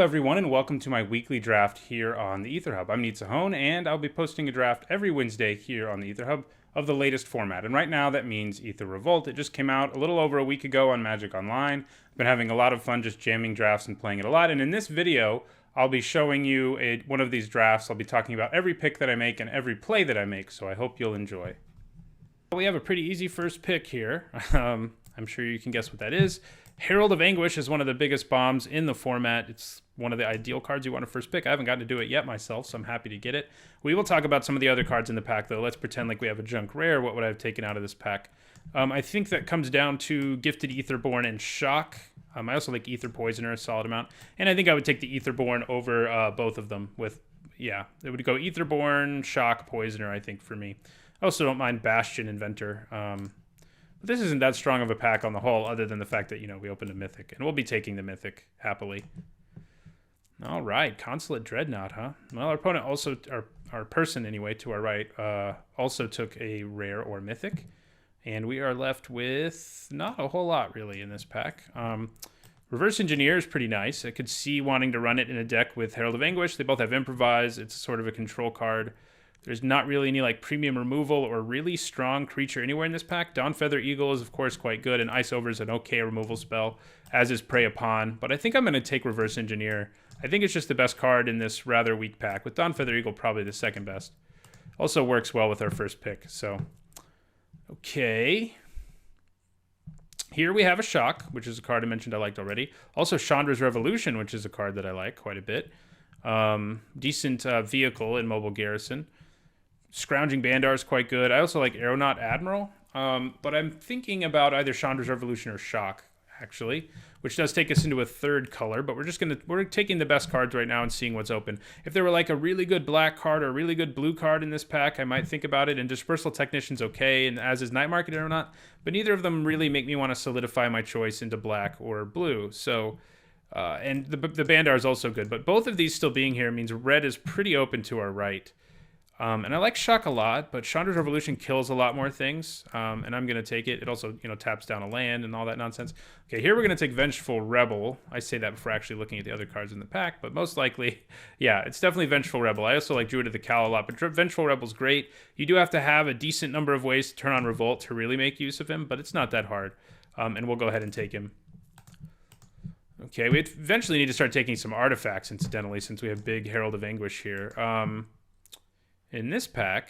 Hello everyone and welcome to my weekly draft here on the Aether Hub. I'm Nizzahon and I'll be posting a draft every Wednesday here on the Aether Hub of the latest format. And right now that means Aether Revolt. It just came out a little over a week ago on Magic Online. I've been having a lot of fun just jamming drafts and playing it a lot. And in this video, I'll be showing you one of these drafts. I'll be talking about every pick that I make and every play that I make, so I hope you'll enjoy. We have a pretty easy first pick here. I'm sure you can guess what that is. Herald of Anguish is one of the biggest bombs in the format. It's one of the ideal cards you want to first pick. I haven't gotten to do it yet myself, so I'm happy to get it. We will talk about some of the other cards in the pack, though. Let's pretend like we have a junk rare. What would I have taken out of this pack? I think that comes down to Gifted Aetherborn and Shock. I also like Aether Poisoner a solid amount. And I think I would take the Aetherborn over both of them with, yeah, it would go Aetherborn, Shock, Poisoner, I think, for me. I also don't mind Bastion Inventor. But this isn't that strong of a pack on the whole, other than the fact that, you know, we opened a Mythic. And we'll be taking the Mythic, happily. All right, Consulate Dreadnought, huh? Well, our opponent also, our person anyway, to our right, also took a rare or Mythic. And we are left with not a whole lot, really, in this pack. Reverse Engineer is pretty nice. I could see wanting to run it in a deck with Herald of Anguish. They both have Improvise. It's sort of a control card. There's not really any like premium removal or really strong creature anywhere in this pack. Dawn Feather Eagle is of course quite good, and Ice Over is an okay removal spell, as is Prey Upon. But I think I'm going to take Reverse Engineer. I think it's just the best card in this rather weak pack, with Dawn Feather Eagle probably the second best. Also works well with our first pick, so. Okay. Here we have a Shock, which is a card I mentioned I liked already. Also Chandra's Revolution, which is a card that I like quite a bit. Decent vehicle in Mobile Garrison. Scrounging Bandar is quite good. I also like Aeronaut Admiral, but I'm thinking about either Chandra's Revolution or Shock, actually, which does take us into a third color, but we're taking the best cards right now and seeing what's open. If there were like a really good black card or a really good blue card in this pack, I might think about it, and Dispersal Technician's okay, and as is Night Market Aeronaut, but neither of them really make me want to solidify my choice into black or blue, so... and the Bandar is also good, but both of these still being here means red is pretty open to our right. And I like Shock a lot, but Chandra's Revolution kills a lot more things, and I'm going to take it. It also, you know, taps down a land and all that nonsense. Okay, here we're going to take Vengeful Rebel. I say that before actually looking at the other cards in the pack, but most likely, yeah, it's definitely Vengeful Rebel. I also like Druid of the Cowl a lot, but Vengeful Rebel's great. You do have to have a decent number of ways to turn on Revolt to really make use of him, but it's not that hard, and we'll go ahead and take him. Okay, we eventually need to start taking some artifacts, incidentally, since we have big Herald of Anguish here. In this pack,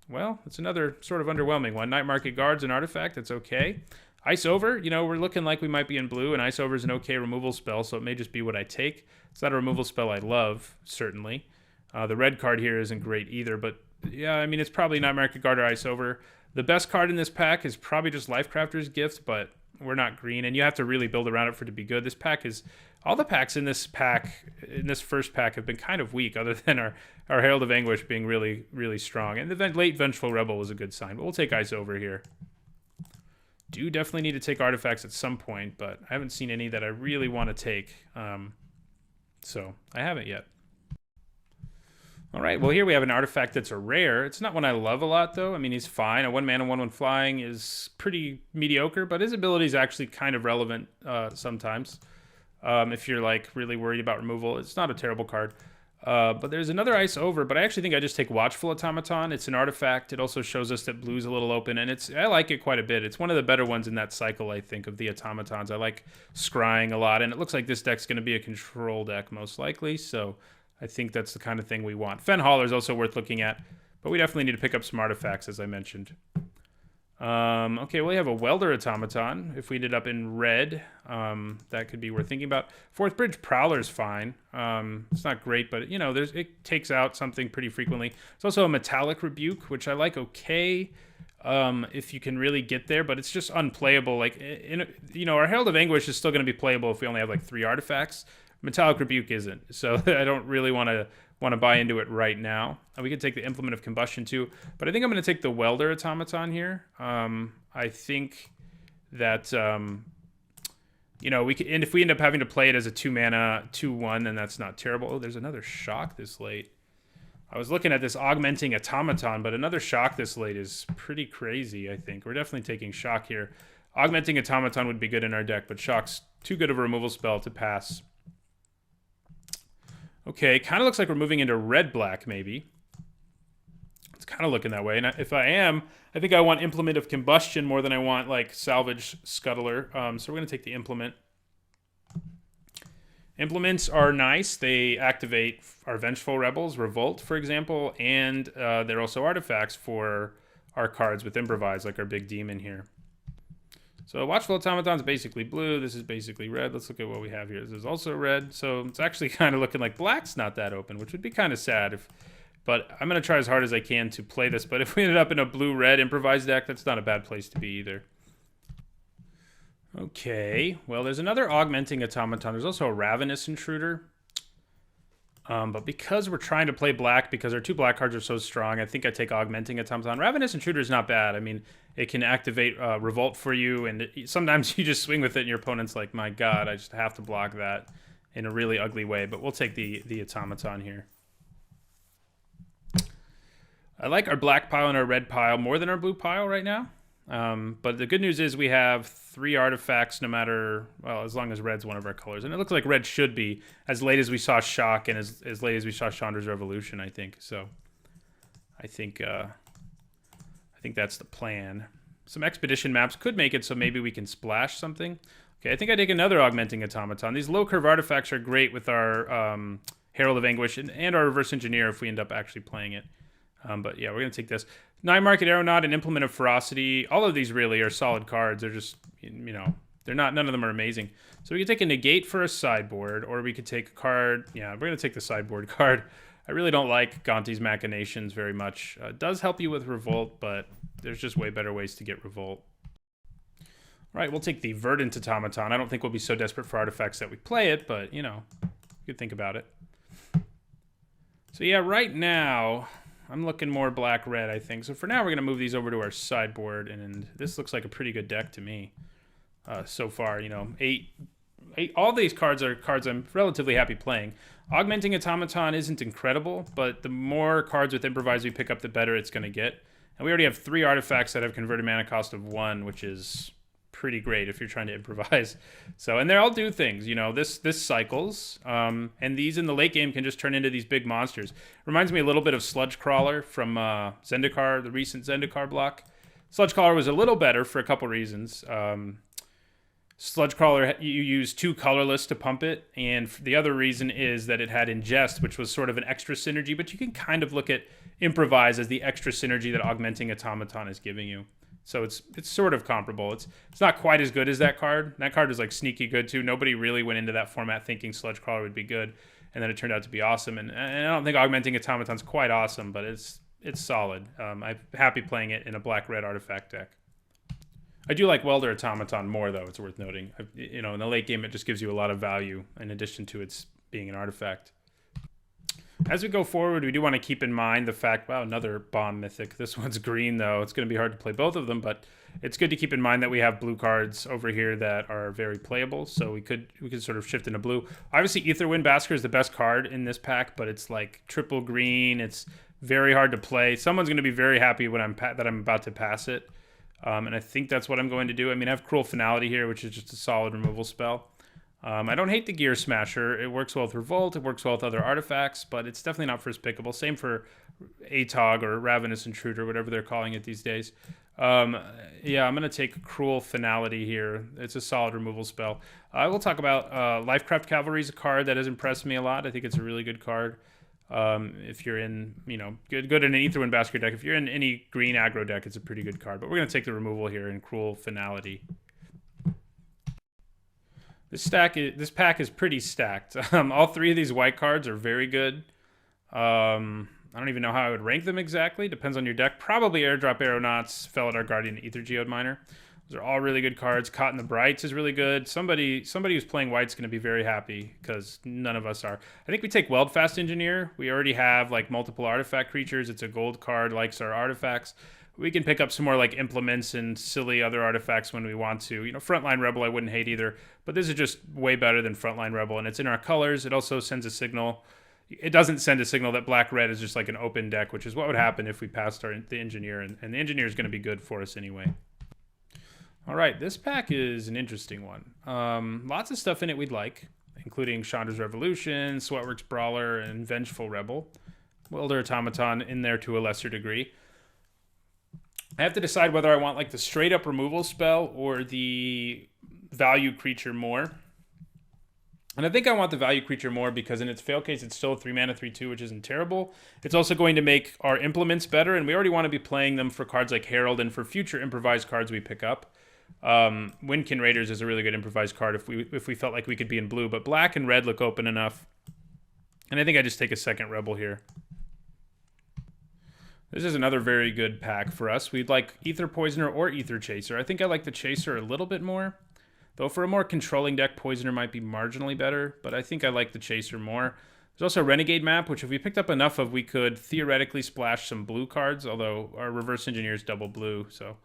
well, it's another sort of underwhelming one. Night Market Guard's an artifact. That's okay. Ice Over, you know, we're looking like we might be in blue, and Ice Over is an okay removal spell, so it may just be what I take. It's not a removal spell I love, certainly. The red card here isn't great either, but yeah, I mean, it's probably Night Market Guard or Ice Over. The best card in this pack is probably just Lifecrafter's Gift, but we're not green, and you have to really build around it for it to be good. This pack is... All the packs in this first pack, have been kind of weak, other than our Herald of Anguish being really, really strong. And the late Vengeful Rebel was a good sign, but we'll take Ice Over here. Do definitely need to take artifacts at some point, but I haven't seen any that I really want to take. So I haven't yet. All right, well, here we have an artifact that's a rare. It's not one I love a lot, though. I mean, he's fine. A 1-mana, 1/1 flying is pretty mediocre, but his ability is actually kind of relevant sometimes. If you're like really worried about removal, it's not a terrible card. But there's another Ice Over, but I actually think I just take Watchful Automaton. It's an artifact. It also shows us that blue's a little open, and I like it quite a bit. It's one of the better ones in that cycle, I think, of the automatons. I like scrying a lot, and it looks like this deck's going to be a control deck most likely, so I think that's the kind of thing we want. Fen Hauler is also worth looking at, but we definitely need to pick up some artifacts, as I mentioned. Okay, well, we have a Welder Automaton. If we ended up in red, that could be worth thinking about. Fourth Bridge Prowler's fine. It's not great, but, you know, it takes out something pretty frequently. It's also a Metallic Rebuke, which I like okay, if you can really get there, but it's just unplayable. Like, you know, our Herald of Anguish is still going to be playable if we only have, like, 3 artifacts. Metallic Rebuke isn't, so I don't really want to buy into it right now. We could take the Implement of Combustion too, but I think I'm going to take the Welder Automaton here. I think that you know, and if we end up having to play it as a 2-mana 2/1, then that's not terrible. Oh, there's another Shock this late. I was looking at this Augmenting Automaton, but another Shock this late is pretty crazy. I think we're definitely taking Shock here. Augmenting Automaton would be good in our deck, but Shock's too good of a removal spell to pass. Okay, kind of looks like we're moving into red-black, maybe. It's kind of looking that way. And if I am, I think I want Implement of Combustion more than I want, like, Salvage Scuttler. So we're going to take the Implement. Implements are nice. They activate our Vengeful Rebels, Revolt, for example, and they're also artifacts for our cards with Improvise, like our big demon here. So Watchful Automaton is basically blue. This is basically red. Let's look at what we have here. This is also red. So it's actually kind of looking like black's not that open, which would be kind of sad. But I'm going to try as hard as I can to play this. But if we ended up in a blue-red Improvise deck, that's not a bad place to be either. Okay, well, there's another Augmenting Automaton. There's also a Ravenous Intruder. But because we're trying to play black, because our 2 black cards are so strong, I think I take Augmenting Automaton. Ravenous Intruder is not bad. I mean, it can activate Revolt for you, and sometimes you just swing with it, and your opponent's like, my god, I just have to block that in a really ugly way. But we'll take the Automaton here. I like our black pile and our red pile more than our blue pile right now. But the good news is we have 3 artifacts no matter, well, as long as red's one of our colors. And it looks like red should be as late as we saw Shock and as late as we saw Chandra's Revolution, I think. So I think that's the plan. Some Expedition maps could make it so maybe we can splash something. Okay, I think I take another Augmenting Automaton. These low curve artifacts are great with our Herald of Anguish and our Reverse Engineer if we end up actually playing it. But yeah, we're going to take this. 9 Market Aeronaut and Implement of Ferocity. All of these really are solid cards. They're just, you know, none of them are amazing. So we could take a Negate for a sideboard, or we could take a card. Yeah, we're going to take the sideboard card. I really don't like Gonti's Machinations very much. It does help you with Revolt, but there's just way better ways to get Revolt. All right, we'll take the Verdant Automaton. I don't think we'll be so desperate for artifacts that we play it, but, you know, you could think about it. So yeah, right now I'm looking more black-red, I think. So for now, we're going to move these over to our sideboard, and this looks like a pretty good deck to me so far. You know, all these cards are cards I'm relatively happy playing. Augmenting Automaton isn't incredible, but the more cards with Improvise we pick up, the better it's going to get. And we already have 3 artifacts that have converted mana cost of 1, which is pretty great if you're trying to improvise. So, and they all do things, you know, this cycles, and these in the late game can just turn into these big monsters. Reminds me a little bit of Sludge Crawler from Zendikar, the recent Zendikar block. Sludge Crawler was a little better for a couple reasons. Sludge Crawler, you use 2 colorless to pump it, and the other reason is that it had Ingest, which was sort of an extra synergy, but you can kind of look at Improvise as the extra synergy that Augmenting Automaton is giving you. So it's sort of comparable. It's not quite as good as that card. That card was like sneaky good too. Nobody really went into that format thinking Sludge Crawler would be good, and then it turned out to be awesome. And I don't think Augmenting Automaton's quite awesome, but it's solid. I'm happy playing it in a black-red artifact deck. I do like Welder Automaton more, though. It's worth noting. You know, in the late game, it just gives you a lot of value in addition to its being an artifact. As we go forward, we do want to keep in mind the fact, wow, another Bomb Mythic. This one's green, though. It's going to be hard to play both of them, but it's good to keep in mind that we have blue cards over here that are very playable, so we could sort of shift into blue. Obviously, Aetherwind Basker is the best card in this pack, but it's like triple green. It's very hard to play. Someone's going to be very happy when that I'm about to pass it, and I think that's what I'm going to do. I mean, I have Cruel Finality here, which is just a solid removal spell. I don't hate the Gear Smasher. It works well with Revolt. It works well with other artifacts, but it's definitely not first pickable. Same for ATOG or Ravenous Intruder, whatever they're calling it these days. Yeah, I'm going to take Cruel Finality here. It's a solid removal spell. I will talk about Lifecraft Cavalry is a card that has impressed me a lot. I think it's a really good card. If you're in, you know, good in an Aetherwind Basker deck. If you're in any green aggro deck, it's a pretty good card. But we're going to take the removal here in Cruel Finality. This pack is pretty stacked. All 3 of these white cards are very good. I don't even know how I would rank them exactly. Depends on your deck. Probably Airdrop Aeronauts, Felidar Guardian, Aether Geode Miner. Those are all really good cards. Caught in the Brights is really good. Somebody who's playing white's going to be very happy because none of us are. I think we take Weldfast Engineer. We already have like multiple artifact creatures. It's a gold card, likes our artifacts. We can pick up some more like implements and silly other artifacts when we want to. You know, Frontline Rebel I wouldn't hate either, but this is just way better than Frontline Rebel, and it's in our colors. It also sends a signal. It doesn't send a signal that black-red is just like an open deck, which is what would happen if we passed the Engineer, and the Engineer is going to be good for us anyway. All right, this pack is an interesting one. Lots of stuff in it we'd like. including Chandra's Revolution, Sweatworks Brawler, and Vengeful Rebel. Welder Automaton in there to a lesser degree. I have to decide whether I want like the straight up removal spell or the value creature more. And I think I want the value creature more because in its fail case, it's still a 3 mana 3/2, which isn't terrible. It's also going to make our implements better, and we already want to be playing them for cards like Herald and for future improvised cards we pick up. Windkin Raiders is a really good improvised card if we felt like we could be in blue, but black and red look open enough. And I think I just take a second Rebel here. This is another very good pack for us. We'd like Aether Poisoner or Aether Chaser. I think I like the Chaser a little bit more. Though for a more controlling deck, Poisoner might be marginally better, but I think I like the Chaser more. There's also a Renegade map, which if we picked up enough of, we could theoretically splash some blue cards, although our Reverse Engineer is double blue, so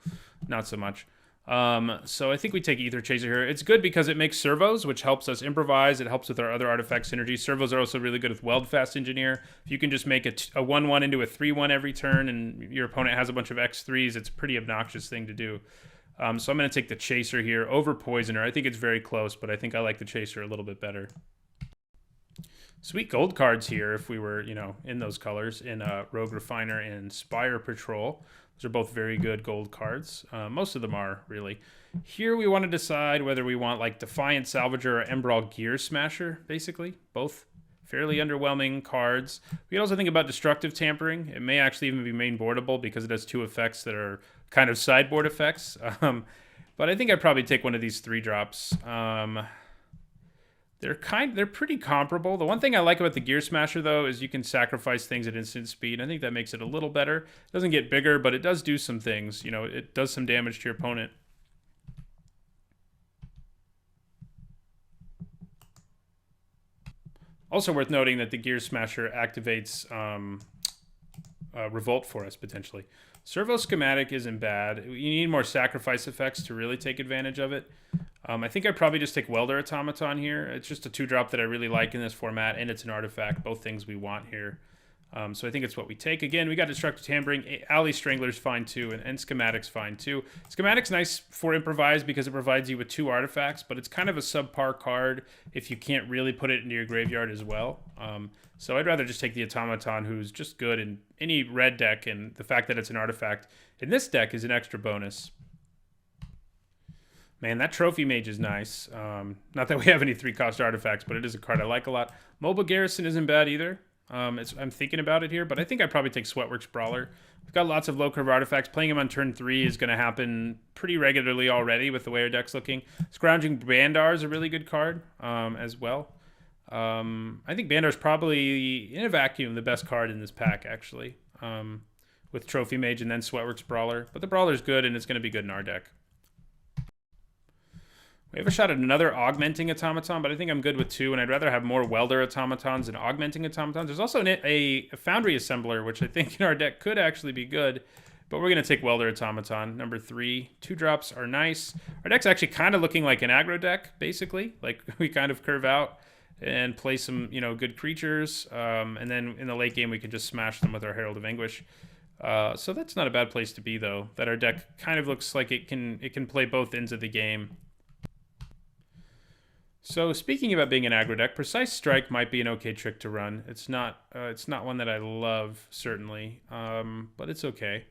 not so much. So I think we take Aether Chaser here. It's good because it makes servos, which helps us improvise. It helps with our other artifact synergy. Servos are also really good with Weldfast Engineer. If you can just make a 1/1 into a 3/1 every turn and your opponent has a bunch of X3s, it's a pretty obnoxious thing to do. So I'm going to take the Chaser here over Poisoner. I think it's very close, but I think I like the Chaser a little bit better. Sweet gold cards here if we were, in those colors in Rogue Refiner and Spire Patrol. Those are both very good gold cards. Most of them are, really. Here we want to decide whether we want like Defiant Salvager or Embrawl Gear Smasher, basically. Both fairly underwhelming cards. We can also think about Destructive Tampering. It may actually even be main boardable because it has 2 effects that are kind of sideboard effects. But I think I'd probably take one of these 3-drops. They're pretty comparable. The one thing I like about the Gear Smasher, though, is you can sacrifice things at instant speed. I think that makes it a little better. It doesn't get bigger, but it does do some things. It does some damage to your opponent. Also worth noting that the Gear Smasher activates Revolt for us, potentially. Servo Schematic isn't bad. You need more sacrifice effects to really take advantage of it. I think I'd probably just take Welder Automaton here. It's just a 2-drop that I really like in this format, and it's an artifact. Both things we want here. So I think it's what we take. Again, we got Destructive Tampering. Alley Strangler's fine too, and Schematic's fine too. Schematic's nice for Improvise because it provides you with 2 artifacts, but it's kind of a subpar card if you can't really put it into your graveyard as well. So I'd rather just take the Automaton, who's just good in any red deck, and the fact that it's an artifact in this deck is an extra bonus. Man, that Trophy Mage is nice. Not that we have any 3-cost artifacts, but it is a card I like a lot. Mobile Garrison isn't bad either. I'm thinking about it here, but I think I'd probably take Sweatworks Brawler. We've got lots of low-curve artifacts. Playing him on turn 3 is going to happen pretty regularly already with the way our deck's looking. Scrounging Bandar is a really good card as well. I think Bandar's probably, in a vacuum, the best card in this pack, actually, with Trophy Mage and then Sweatworks Brawler. But the Brawler's good, and it's going to be good in our deck. We have a shot at another Augmenting Automaton, but I think I'm good with 2, and I'd rather have more Welder Automatons than Augmenting Automatons. There's also a Foundry Assembler, which I think in our deck could actually be good, but we're going to take Welder Automaton, number 3. 2-drops are nice. Our deck's actually kind of looking like an aggro deck, basically. Like, we kind of curve out and play some, good creatures, and then in the late game we can just smash them with our Herald of Anguish. So that's not a bad place to be, though, that our deck kind of looks like it can play both ends of the game. So speaking about being an aggro deck, Precise Strike might be an okay trick to run. It's not one that I love, certainly, but it's okay.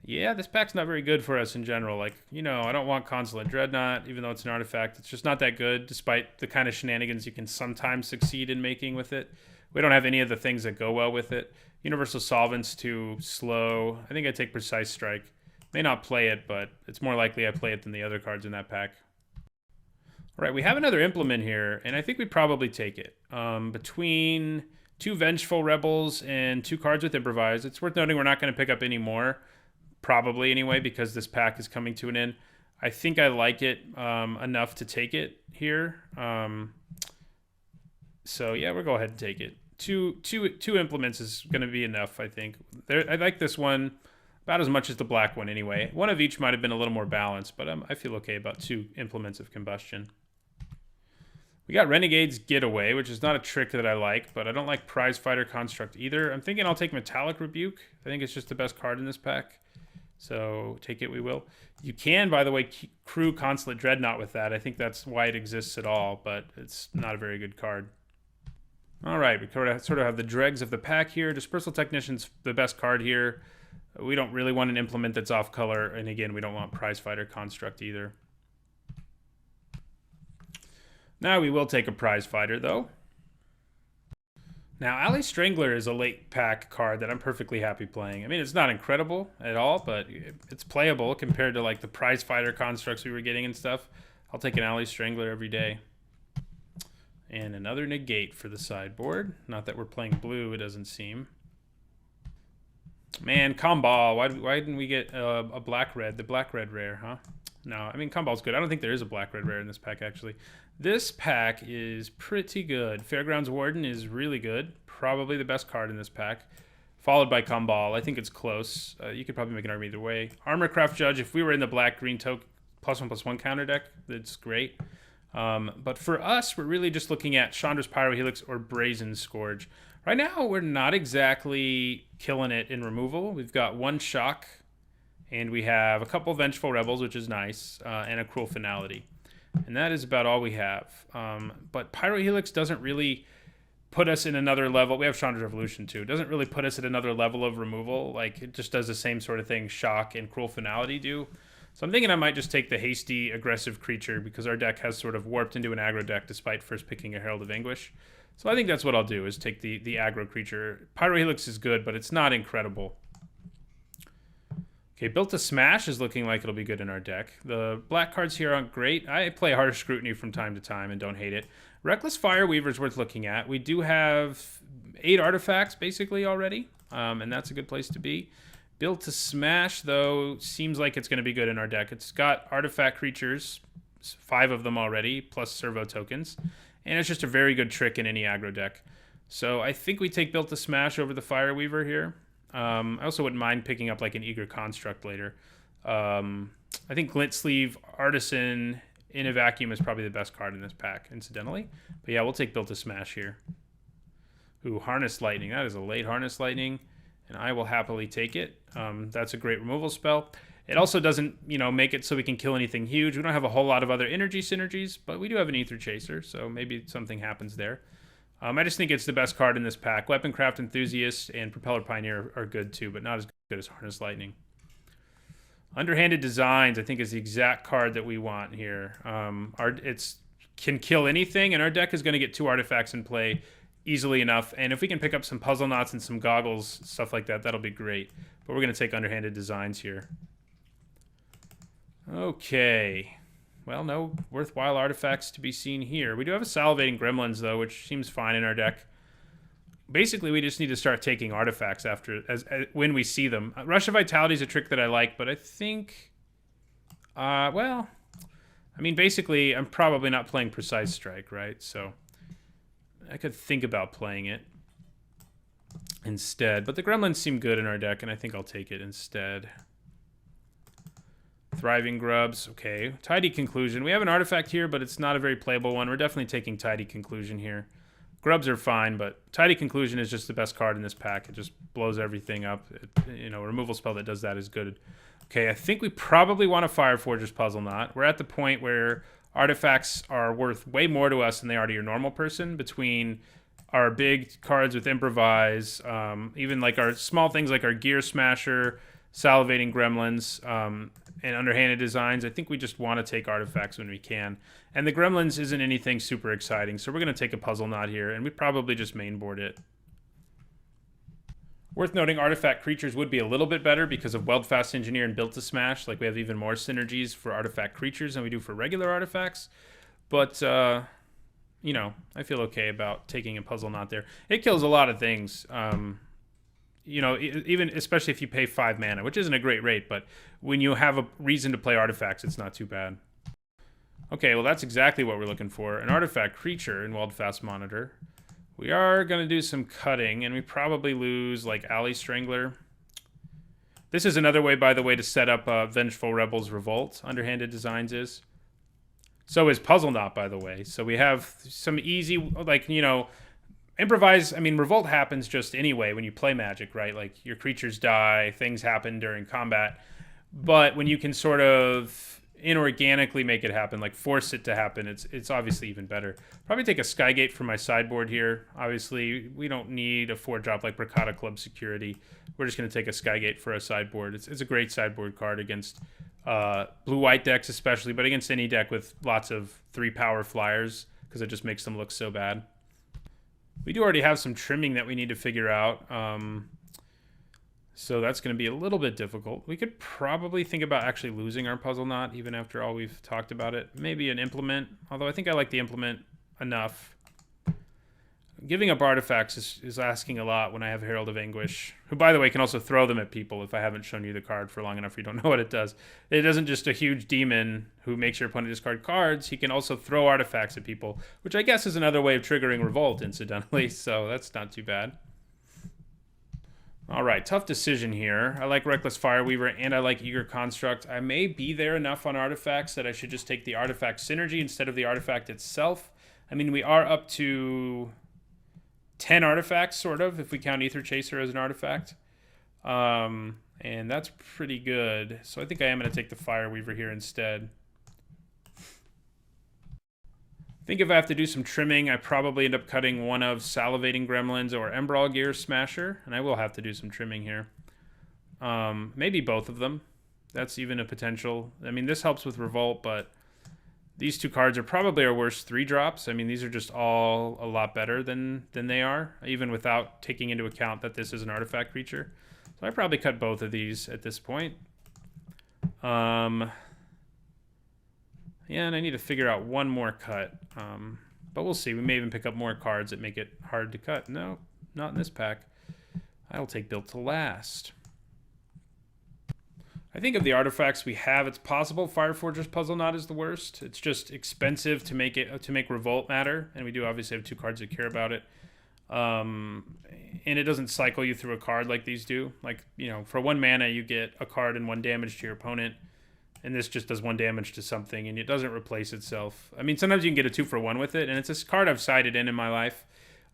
Yeah, this pack's not very good for us in general. Like, I don't want Consulate Dreadnought, even though it's an artifact. It's just not that good, despite the kind of shenanigans you can sometimes succeed in making with it. We don't have any of the things that go well with it. Universal Solvent's too slow. I think I'd take Precise Strike. May not play it, but it's more likely I play it than the other cards in that pack. All right, we have another Implement here, and I think we'd probably take it. Between 2 Vengeful Rebels and 2 cards with Improvise, it's worth noting we're not going to pick up any more, probably anyway, because this pack is coming to an end. I think I like it enough to take it here. So yeah, we'll go ahead and take it. Two Implements is going to be enough, I think. I like this one about as much as the black one anyway. One of each might have been a little more balanced, but I feel okay about 2 Implements of Combustion. We got Renegade's Getaway, which is not a trick that I like, but I don't like Prize Fighter Construct either. I'm thinking I'll take Metallic Rebuke. I think it's just the best card in this pack. So take it we will. You can, by the way, crew Consulate Dreadnought with that. I think that's why it exists at all, but it's not a very good card. All right, we sort of have the dregs of the pack here. Dispersal Technician's the best card here. We don't really want an implement that's off color, and again, we don't want Prizefighter Construct either. Now we will take a Prizefighter, though. Now, Ally Strangler is a late pack card that I'm perfectly happy playing. I mean, it's not incredible at all, but it's playable compared to like the Prizefighter constructs we were getting and stuff. I'll take an Ally Strangler every day. And another negate for the sideboard. Not that we're playing blue, it doesn't seem. Man, Comball. Why didn't we get a black-red? The black-red rare, huh? No, I mean, Comball's good. I don't think there is a black-red rare in this pack, actually. This pack is pretty good. Fairgrounds Warden is really good. Probably the best card in this pack. Followed by Comball. I think it's close. You could probably make an argument either way. Armorcraft Judge, if we were in the black-green token +1/+1 counter deck, that's great. But for us, we're really just looking at Chandra's Pyrohelix or Brazen Scourge. Right now, we're not exactly killing it in removal. We've got one Shock, and we have a couple Vengeful Rebels, which is nice, and a Cruel Finality. And that is about all we have. But Pyrohelix doesn't really put us in another level. We have Chandra's Revolution, too. It doesn't really put us at another level of removal. Like, it just does the same sort of thing Shock and Cruel Finality do. So I'm thinking I might just take the hasty, aggressive creature because our deck has sort of warped into an aggro deck despite first picking a Herald of Anguish. So I think that's what I'll do, is take the aggro creature. Pyrohelix is good, but it's not incredible. Okay, Built to Smash is looking like it'll be good in our deck. The black cards here aren't great. I play Harsh Scrutiny from time to time and don't hate it. Reckless Fireweaver is worth looking at. We do have 8 artifacts basically already, and that's a good place to be. Built to Smash, though, seems like it's going to be good in our deck. It's got artifact creatures, 5 of them already, plus servo tokens, and it's just a very good trick in any aggro deck. So I think we take Built to Smash over the Fireweaver here. I also wouldn't mind picking up like an Eager Construct later. I think Glint Sleeve Artisan in a vacuum is probably the best card in this pack, incidentally. But yeah, we'll take Built to Smash here. Ooh, Harness Lightning. That is a late Harness Lightning, and I will happily take it. That's a great removal spell. It also doesn't, make it so we can kill anything huge. We don't have a whole lot of other energy synergies, but we do have an Aether Chaser, so maybe something happens there. I just think it's the best card in this pack. Weaponcraft Enthusiast and Propeller Pioneer are good too, but not as good as Harness Lightning. Underhanded Designs, I think, is the exact card that we want here. It's can kill anything, and our deck is going to get 2 artifacts in play easily enough. And if we can pick up some Puzzle Knots and some Goggles, stuff like that, that'll be great. But we're going to take Underhanded Designs here. Okay. Well, no worthwhile artifacts to be seen here. We do have a Salivating Gremlins, though, which seems fine in our deck. Basically, we just need to start taking artifacts when we see them. Rush of Vitality is a trick that I like, but I think... basically, I'm probably not playing Precise Strike, right? So I could think about playing it instead. But the Gremlins seem good in our deck, and I think I'll take it instead. Thriving Grubs, okay. Tidy Conclusion. We have an artifact here, but it's not a very playable one. We're definitely taking Tidy Conclusion here. Grubs are fine, but Tidy Conclusion is just the best card in this pack. It just blows everything up. A removal spell that does that is good. Okay, I think we probably want a Fireforger's Puzzle Knot. We're at the point where artifacts are worth way more to us than they are to your normal person, between our big cards with Improvise, even like our small things like our Gear Smasher, Salivating Gremlins, and Underhanded Designs. I think we just want to take artifacts when we can. And the Gremlins isn't anything super exciting, so we're going to take a Puzzle Knot here, and we probably just mainboard it. Worth noting, artifact creatures would be a little bit better because of Weldfast Engineer and Built to Smash. Like, we have even more synergies for artifact creatures than we do for regular artifacts. But, I feel okay about taking a Puzzle Knot there. It kills a lot of things. Even especially if you pay 5 mana, which isn't a great rate, but when you have a reason to play artifacts, it's not too bad. Okay, well, that's exactly what we're looking for. An artifact creature in Weldfast Monitor. We are going to do some cutting, and we probably lose, like, Ally Strangler. This is another way, by the way, to set up Vengeful Rebels Revolt, Underhanded Designs is. So is Puzzle Knot, by the way. So we have some easy, Improvise, Revolt happens just anyway when you play Magic, right? Like, your creatures die, things happen during combat. But when you can sort of inorganically make it happen, like force it to happen, it's obviously even better. Probably take a Skygate for my sideboard here. Obviously, we don't need a 4-drop like Bricata Club Security. We're just going to take a Skygate for a sideboard. It's a great sideboard card against blue-white decks especially, but against any deck with lots of 3-power flyers, because it just makes them look so bad. We do already have some trimming that we need to figure out. So that's going to be a little bit difficult. We could probably think about actually losing our Puzzle Knot, even after all we've talked about it. Maybe an Implement, although I think I like the Implement enough. Giving up artifacts is asking a lot when I have Herald of Anguish, who, by the way, can also throw them at people if I haven't shown you the card for long enough you don't know what it does. It isn't just a huge demon who makes your opponent discard cards. He can also throw artifacts at people, which I guess is another way of triggering Revolt, incidentally, so that's not too bad. All right, tough decision here. I like Reckless Fireweaver and I like Eager Construct. I may be there enough on artifacts that I should just take the artifact synergy instead of the artifact itself. I mean, we are up to 10 artifacts, sort of, if we count Aether Chaser as an artifact. And that's pretty good. So I think I am going to take the Fireweaver here instead. I think if I have to do some trimming, I probably end up cutting one of Salivating Gremlins or Embrawl Gear Smasher, and I will have to do some trimming here. Maybe both of them. That's even a potential. I mean, this helps with Revolt, but these two cards are probably our worst 3-drops. I mean, these are just all a lot better than they are, even without taking into account that this is an artifact creature. So I probably cut both of these at this point. Yeah, and I need to figure out one more cut. But we'll see. We may even pick up more cards that make it hard to cut. No, not in this pack. I'll take Built to Last. I think of the artifacts we have, it's possible Fire Fortress Puzzle Knot is the worst. It's just expensive to make Revolt matter, and we do obviously have 2 cards that care about it. And it doesn't cycle you through a card like these do. Like, you know, for 1 mana, you get a card and 1 damage to your opponent. And this just does 1 damage to something, and it doesn't replace itself. I mean, sometimes you can get a 2-for-1 with it, and it's a card I've sided in my life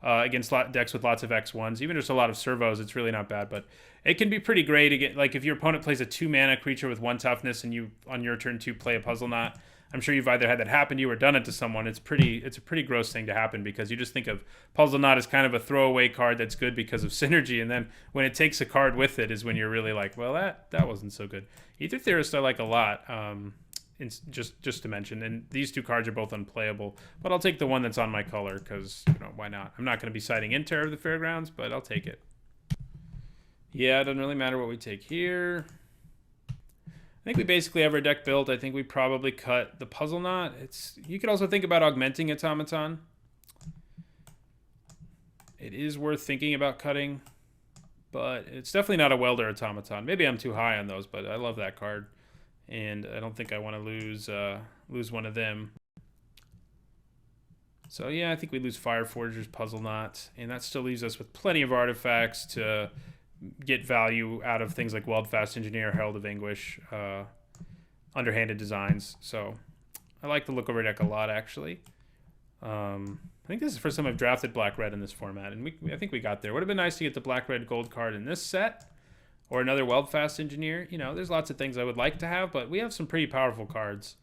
against decks with lots of X1s. Even just a lot of servos, it's really not bad, but it can be pretty great to get, like, if your opponent plays a 2-mana creature with 1 toughness, and you, on your turn 2, play a Puzzle Knot. I'm sure you've either had that happen to you or done it to someone. It's a pretty gross thing to happen, because you just think of Puzzle Knot as kind of a throwaway card that's good because of synergy, and then when it takes a card with it is when you're really like, well, that wasn't so good. Aether Theorist I like a lot, just to mention, and these 2 cards are both unplayable, but I'll take the one that's on my color, because, you know, why not? I'm not going to be siding in Terror of the Fairgrounds, but I'll take it. Yeah, it doesn't really matter what we take here. I think we basically have our deck built. I think we probably cut the Puzzle Knot. You could also think about Augmenting Automaton. It is worth thinking about cutting, but it's definitely not a Welder Automaton. Maybe I'm too high on those, but I love that card, and I don't think I want to lose one of them. So yeah, I think we lose Fireforger's Puzzle Knot, and that still leaves us with plenty of artifacts to get value out of things like Wildfast Engineer, Herald of Anguish, Underhanded Designs. So I like the look of our deck a lot, actually. I think this is the first time I've drafted black-red in this format, and I think we got there. Would have been nice to get the black-red gold card in this set, or another Wildfast Engineer. You know, there's lots of things I would like to have, but we have some pretty powerful cards.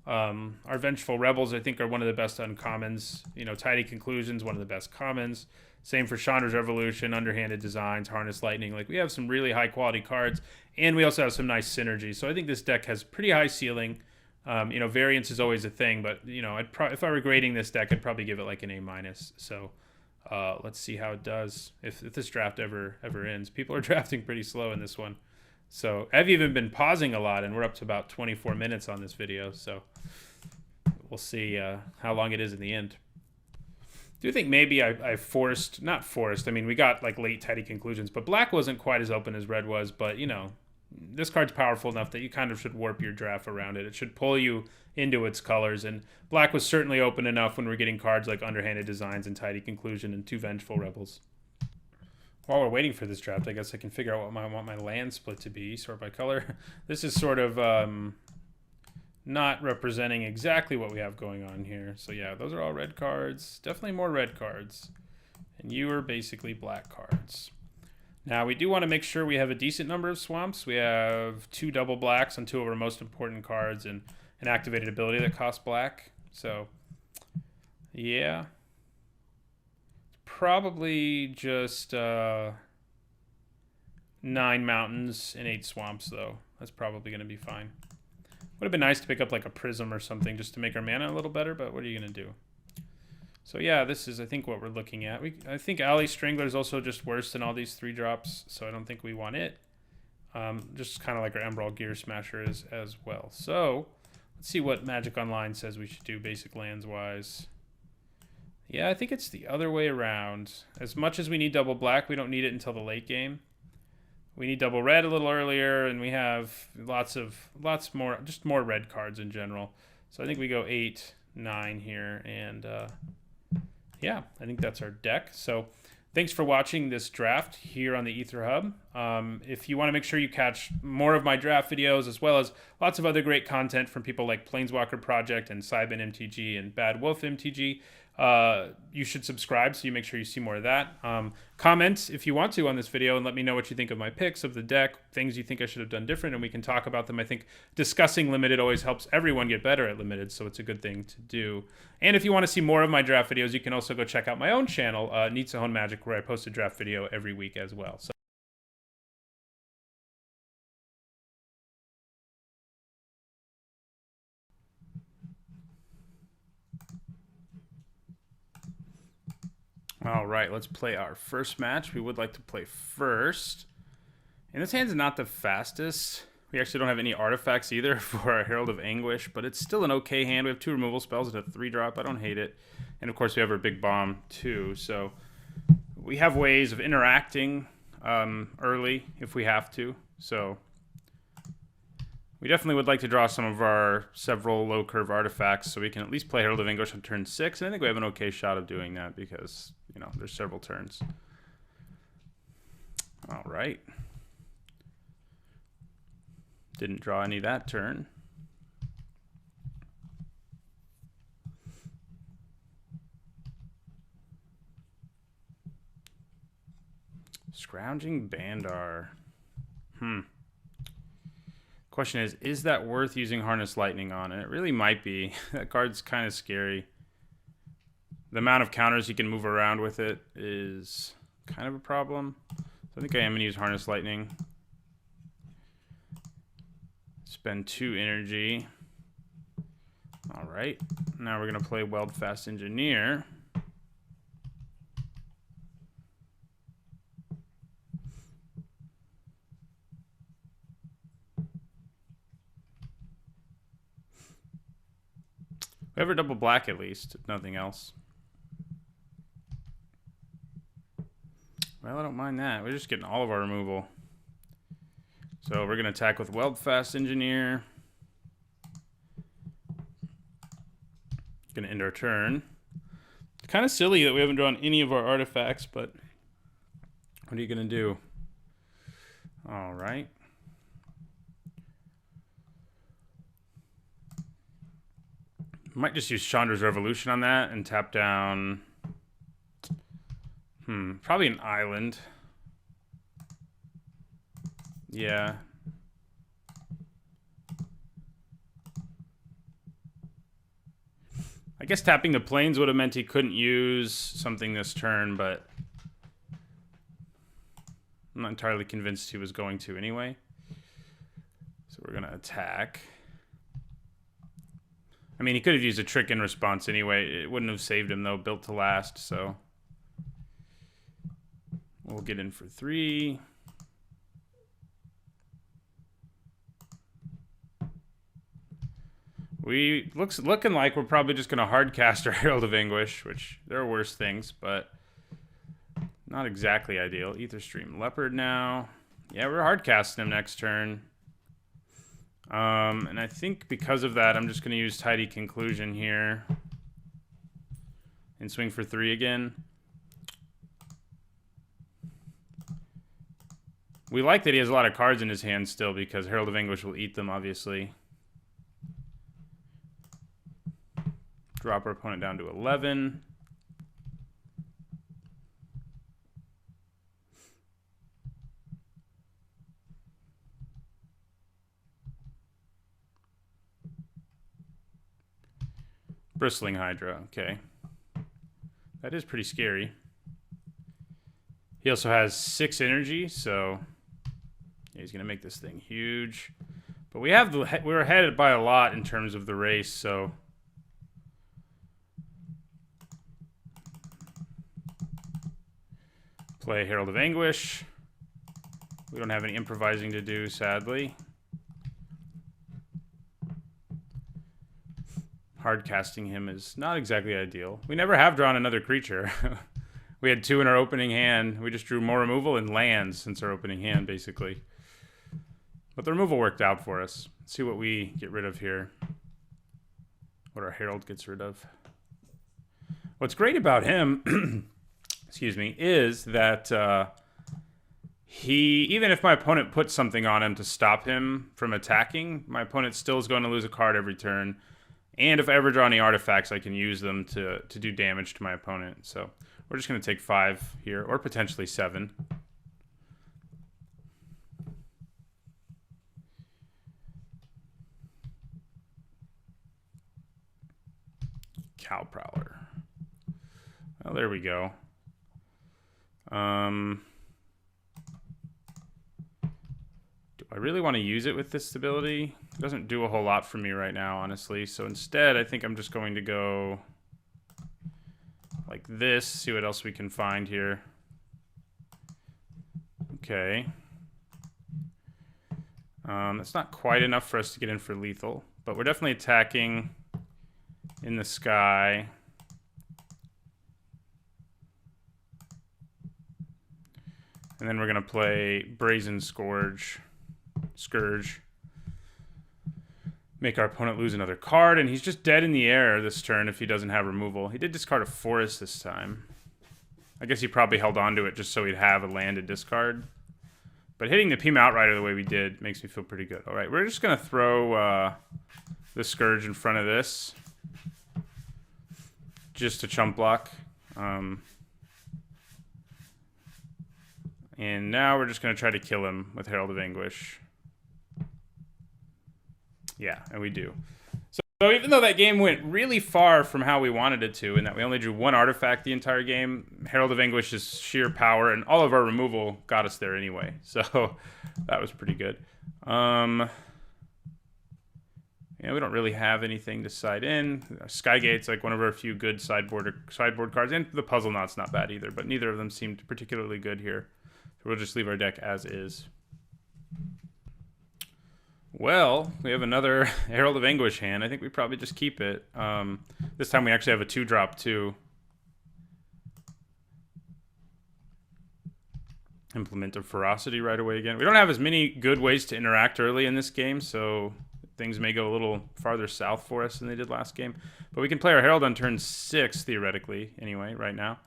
Our Vengeful Rebels, I think, are one of the best uncommons. You know, Tidy Conclusions, one of the best commons. Same for Chandra's Revolution, Underhanded Designs, Harness Lightning. Like, we have some really high-quality cards, and we also have some nice synergy. So I think this deck has pretty high ceiling. You know, variance is always a thing, but, you know, if I were grading this deck, I'd probably give it like an A-. So let's see how it does if this draft ever ends. People are drafting pretty slow in this one. So I've even been pausing a lot, and we're up to about 24 minutes on this video. So we'll see how long it is in the end. I do think maybe I not forced. I mean, we got like late Tidy Conclusions, but black wasn't quite as open as red was. But, you know, this card's powerful enough that you kind of should warp your draft around it. It should pull you into its colors. And black was certainly open enough when we're getting cards like Underhanded Designs and Tidy Conclusion and 2 Vengeful Rebels. While we're waiting for this draft, I guess I can figure out what I want my land split to be, sort by color. This is sort of not representing exactly what we have going on here. So yeah, those are all red cards. Definitely more red cards. And you are basically black cards. Now, we do want to make sure we have a decent number of swamps. We have 2 double blacks on 2 of our most important cards and an activated ability that costs black. So, yeah. Probably just 9 mountains and 8 swamps, though. That's probably going to be fine. Would have been nice to pick up like a prism or something just to make our mana a little better, but what are you going to do? So yeah, this is, I think, what we're looking at. I think Alley Strangler is also just worse than all these 3 drops, so I don't think we want it. Just kind of like our Emerald Gear Smasher is as well. So let's see what Magic Online says we should do basic lands-wise. Yeah, I think it's the other way around. As much as we need double black, we don't need it until the late game. We need double red a little earlier, and we have lots more, just more red cards in general. So I think we go 8, 9 here, and yeah, I think that's our deck. So thanks for watching this draft here on the Aether Hub. If you want to make sure you catch more of my draft videos, as well as lots of other great content from people like Planeswalker Project and Cybin MTG and Bad Wolf MTG, you should subscribe so you make sure you see more of that. Comment if you want to on this video and let me know what you think of my picks of the deck, things you think I should have done different, and we can talk about them. I think discussing Limited always helps everyone get better at Limited, so it's a good thing to do. And if you want to see more of my draft videos, you can also go check out my own channel, Nizzahon Magic, where I post a draft video every week as well. So all right, let's play our first match. We would like to play first. And this hand's not the fastest. We actually don't have any artifacts either for our Herald of Anguish, but it's still an okay hand. We have 2 removal spells at a 3-drop. I don't hate it. And of course, we have our big bomb too. So we have ways of interacting early if we have to. So we definitely would like to draw some of our several low curve artifacts so we can at least play Herald of Anguish on turn 6. And I think we have an okay shot of doing that because, you know, there's several turns. All right. Didn't draw any that turn. Scrounging Bandar. Question is that worth using Harness Lightning on? And it really might be. That card's kind of scary. The amount of counters you can move around with it is kind of a problem. So I think I am going to use Harness Lightning. Spend 2 energy. All right. Now we're going to play Weldfast Engineer. We have a double black at least, if nothing else. Well, I don't mind that. We're just getting all of our removal. So we're going to attack with Weldfast Engineer. Going to end our turn. It's kind of silly that we haven't drawn any of our artifacts, but what are you going to do? All right. Might just use Chandra's Revolution on that and tap down... probably an island. Yeah. I guess tapping the plains would have meant he couldn't use something this turn, but I'm not entirely convinced he was going to anyway. So we're going to attack. I mean, he could have used a trick in response anyway. It wouldn't have saved him, though, built to last, so we'll get in for 3. Looking like we're probably just going to hardcast our Herald of Anguish, which there are worse things, but not exactly ideal. Aetherstream Leopard now. Yeah, we're hardcasting him next turn. And I think because of that, I'm just going to use Tidy Conclusion here and swing for 3 again. We like that he has a lot of cards in his hand still because Herald of Anguish will eat them, obviously. Drop our opponent down to 11. Bristling Hydra, okay. That is pretty scary. He also has 6 energy, so yeah, he's gonna make this thing huge. But we're ahead by a lot in terms of the race, so play Herald of Anguish. We don't have any improvising to do, sadly. Hard casting him is not exactly ideal. We never have drawn another creature. We had 2 in our opening hand. We just drew more removal and lands since our opening hand, basically. But the removal worked out for us. Let's see what we get rid of here. What our Herald gets rid of. What's great about him, excuse me, is that even if my opponent puts something on him to stop him from attacking, my opponent still is going to lose a card every turn. And if I ever draw any artifacts, I can use them to do damage to my opponent. So we're just going to take 5 here, or potentially 7. Cow Prowler. Well, there we go. Do I really want to use it with this ability? It doesn't do a whole lot for me right now, honestly. So instead, I think I'm just going to go like this, see what else we can find here. Okay. That's not quite enough for us to get in for lethal, but we're definitely attacking in the sky. And then we're going to play Brazen Scourge. Make our opponent lose another card, and he's just dead in the air this turn if he doesn't have removal. He did discard a forest this time. I guess he probably held on to it just so he'd have a land to discard. But hitting the Peem Outrider the way we did makes me feel pretty good. All right, we're just going to throw the Scourge in front of this. Just to chump block. And now we're just going to try to kill him with Herald of Anguish. Yeah, and we do. So even though that game went really far from how we wanted it to, and that we only drew 1 artifact the entire game, Herald of Anguish's sheer power and all of our removal got us there anyway. So that was pretty good. Yeah, we don't really have anything to side in. Skygate's like one of our few good sideboard cards, and the Puzzle Knot's not bad either, but neither of them seemed particularly good here. So we'll just leave our deck as is. Well, we have another Herald of Anguish hand. I think we probably just keep it. This time we actually have a 2-drop too. Implement of Ferocity right away again. We don't have as many good ways to interact early in this game, so things may go a little farther south for us than they did last game. But we can play our Herald on turn 6, theoretically, anyway, right now.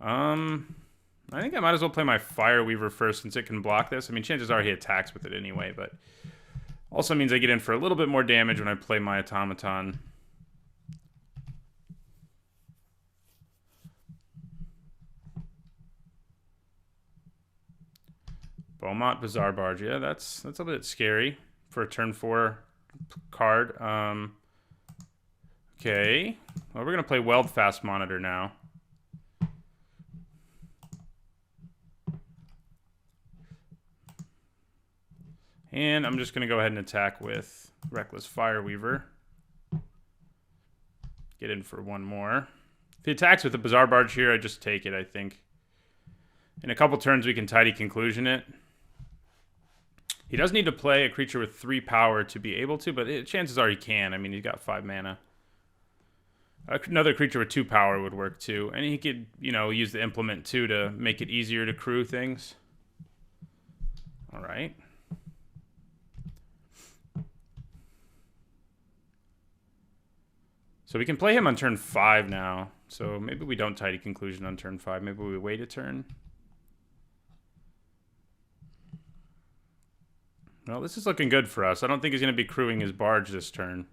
I think I might as well play my Fire Weaver first since it can block this. I mean, chances are he attacks with it anyway, but also means I get in for a little bit more damage when I play my Automaton. Beaumont Bazaar Barge. Yeah, that's a bit scary for a turn 4 card. Okay. Well, we're going to play Weldfast Monitor now. And I'm just going to go ahead and attack with Reckless Fireweaver. Get in for 1 more. If he attacks with the Bazaar Barge here, I just take it, I think. In a couple turns, we can Tidy Conclusion it. He does need to play a creature with 3 power to be able to, but chances are he can. I mean, he's got 5 mana. Another creature with 2 power would work too. And he could, use the Implement too to make it easier to crew things. All right. So we can play him on turn 5 now. So maybe we don't Tidy Conclusion on turn 5. Maybe we wait a turn. Well, this is looking good for us. I don't think he's going to be crewing his barge this turn.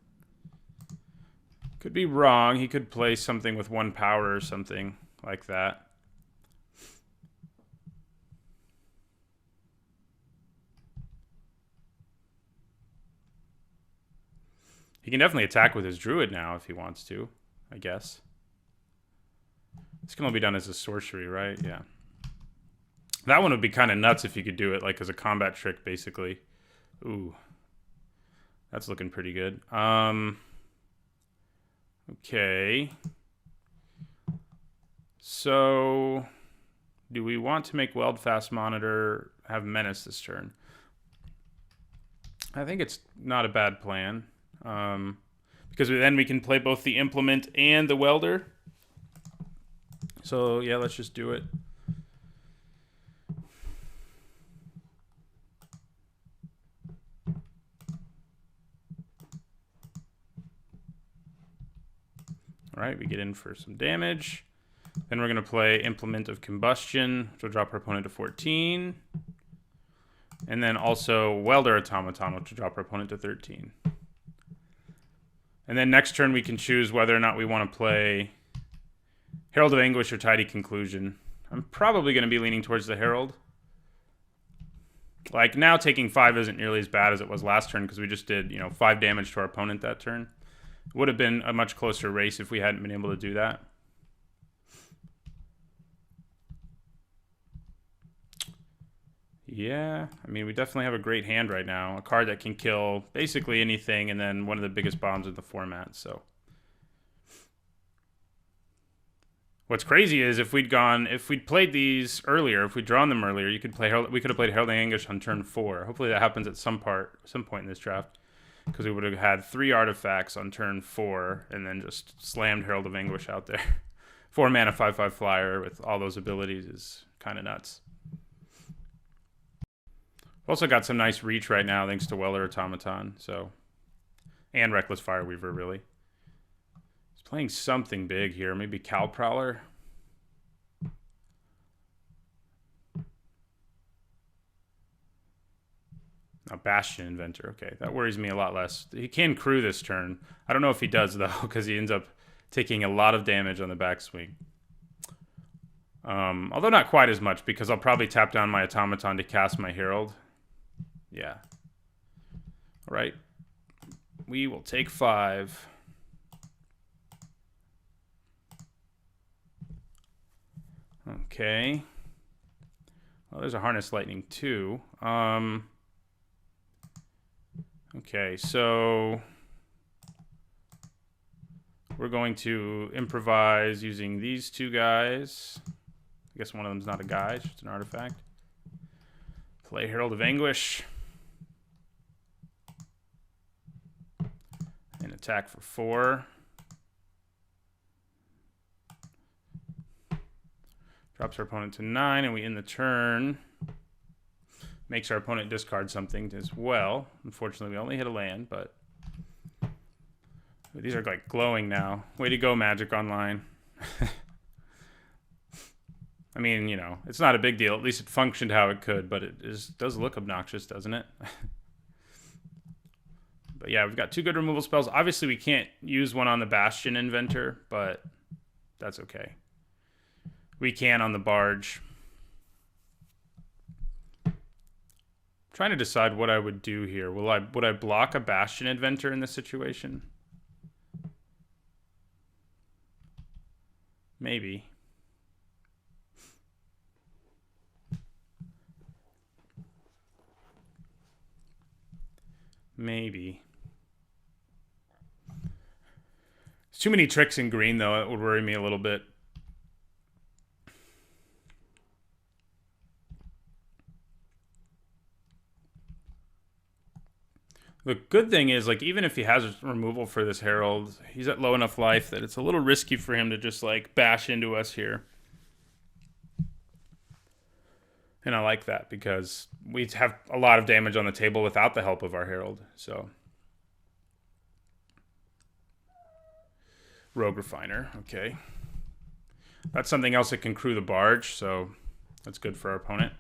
Could be wrong. He could play something with 1 power or something like that. He can definitely attack with his Druid now if he wants to. I guess. This can all be done as a sorcery, right? Yeah. That one would be kind of nuts if you could do it like as a combat trick, basically. Ooh. That's looking pretty good. Okay. So, do we want to make Weldfast Monitor have Menace this turn? I think it's not a bad plan. Because then we can play both the Implement and the Welder. So, yeah, let's just do it. All right, we get in for some damage. Then we're going to play Implement of Combustion, which will drop our opponent to 14. And then also Welder Automaton, which will drop our opponent to 13. And then next turn we can choose whether or not we want to play Herald of Anguish or Tidy Conclusion. I'm probably going to be leaning towards the Herald. Like, now taking 5 isn't nearly as bad as it was last turn because we just did, 5 damage to our opponent that turn. Would have been a much closer race if we hadn't been able to do that. Yeah, I mean, we definitely have a great hand right now. A card that can kill basically anything, and then one of the biggest bombs in the format, so. What's crazy is if we'd played these earlier, if we'd drawn them earlier, we could have played Herald of Anguish on turn 4. Hopefully that happens at some point in this draft. Because we would have had 3 artifacts on turn 4 and then just slammed Herald of Anguish out there. 4 mana, 5/5 flyer with all those abilities is kind of nuts. We've also got some nice reach right now thanks to Welder Automaton. So, and Reckless Fireweaver, really. He's playing something big here. Maybe Cow Prowler. A Bastion Inventor. Okay, that worries me a lot less. He can crew this turn. I don't know if he does, though, because he ends up taking a lot of damage on the backswing. Although not quite as much, because I'll probably tap down my Automaton to cast my Herald. Yeah. All right. We will take 5. Okay. Well, there's a Harness Lightning, too. Okay, so we're going to improvise using these 2 guys. I guess one of them's not a guy, it's just an artifact. Play Herald of Anguish. And attack for 4. Drops our opponent to 9, and we end the turn. Makes our opponent discard something as well. Unfortunately, we only hit a land, but these are like glowing now. Way to go, Magic Online. I mean, it's not a big deal. At least it functioned how it could, but it does look obnoxious, doesn't it? But yeah, we've got 2 good removal spells. Obviously, we can't use one on the Bastion Inventor, but that's okay. We can on the Barge. Trying to decide what I would do here. Would I block a Bastion Inventor in this situation? Maybe. Maybe. There's too many tricks in green, though. It would worry me a little bit. The good thing is, like, even if he has removal for this Herald, he's at low enough life that it's a little risky for him to just, like, bash into us here. And I like that because we have a lot of damage on the table without the help of our Herald, so. Rogue Refiner, okay. That's something else that can crew the Barge, so that's good for our opponent.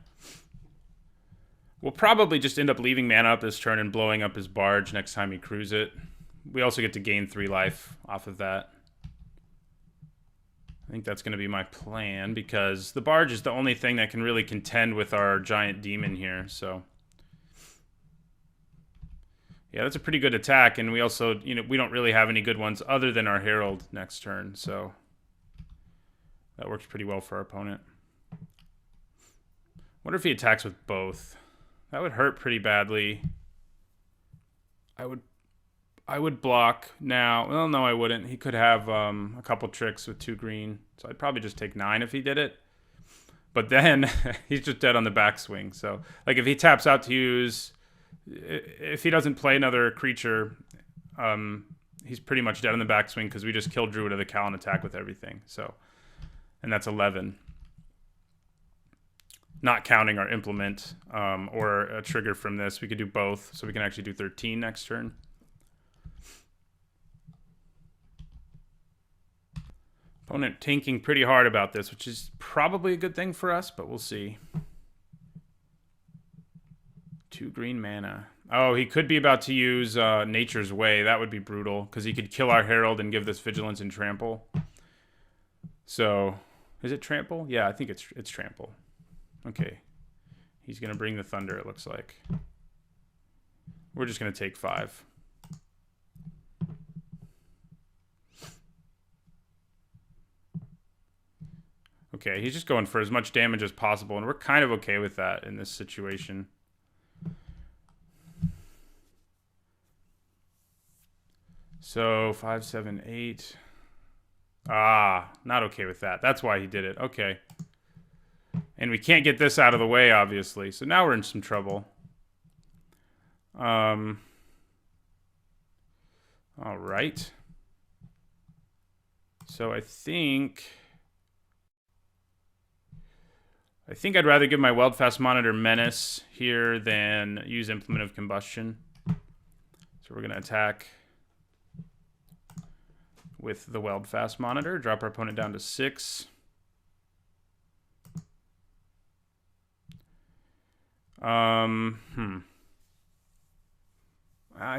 We'll probably just end up leaving mana up this turn and blowing up his Barge next time he crews it. We also get to gain 3 life off of that. I think that's going to be my plan because the Barge is the only thing that can really contend with our giant demon here, so. Yeah, that's a pretty good attack, and we also, we don't really have any good ones other than our Herald next turn, so that works pretty well for our opponent. Wonder if he attacks with both. That would hurt pretty badly. I would block now. Well, no, I wouldn't. He could have a couple tricks with 2 green, so I'd probably just take 9 if he did it. But then he's just dead on the backswing. So, like, if he taps out to use, if he doesn't play another creature, he's pretty much dead on the backswing because we just killed Druid of the Cow and attack with everything. So, and that's 11. Not counting our implement or a trigger from this. We could do both, so we can actually do 13 next turn. Opponent tanking pretty hard about this, which is probably a good thing for us, but we'll see. 2 green mana. Oh, he could be about to use Nature's Way. That would be brutal, because he could kill our Herald and give this Vigilance and Trample. So, is it Trample? Yeah, I think it's Trample. Okay. He's going to bring the Thunder, it looks like. We're just going to take 5. Okay, he's just going for as much damage as possible, and we're kind of okay with that in this situation. So, 5, 7, 8. Ah, not okay with that. That's why he did it. Okay. And we can't get this out of the way, obviously. So now we're in some trouble. All right. So I think I'd rather give my Weldfast Monitor Menace here than use Implement of Combustion. So we're going to attack with the Weldfast Monitor. Drop our opponent down to 6. I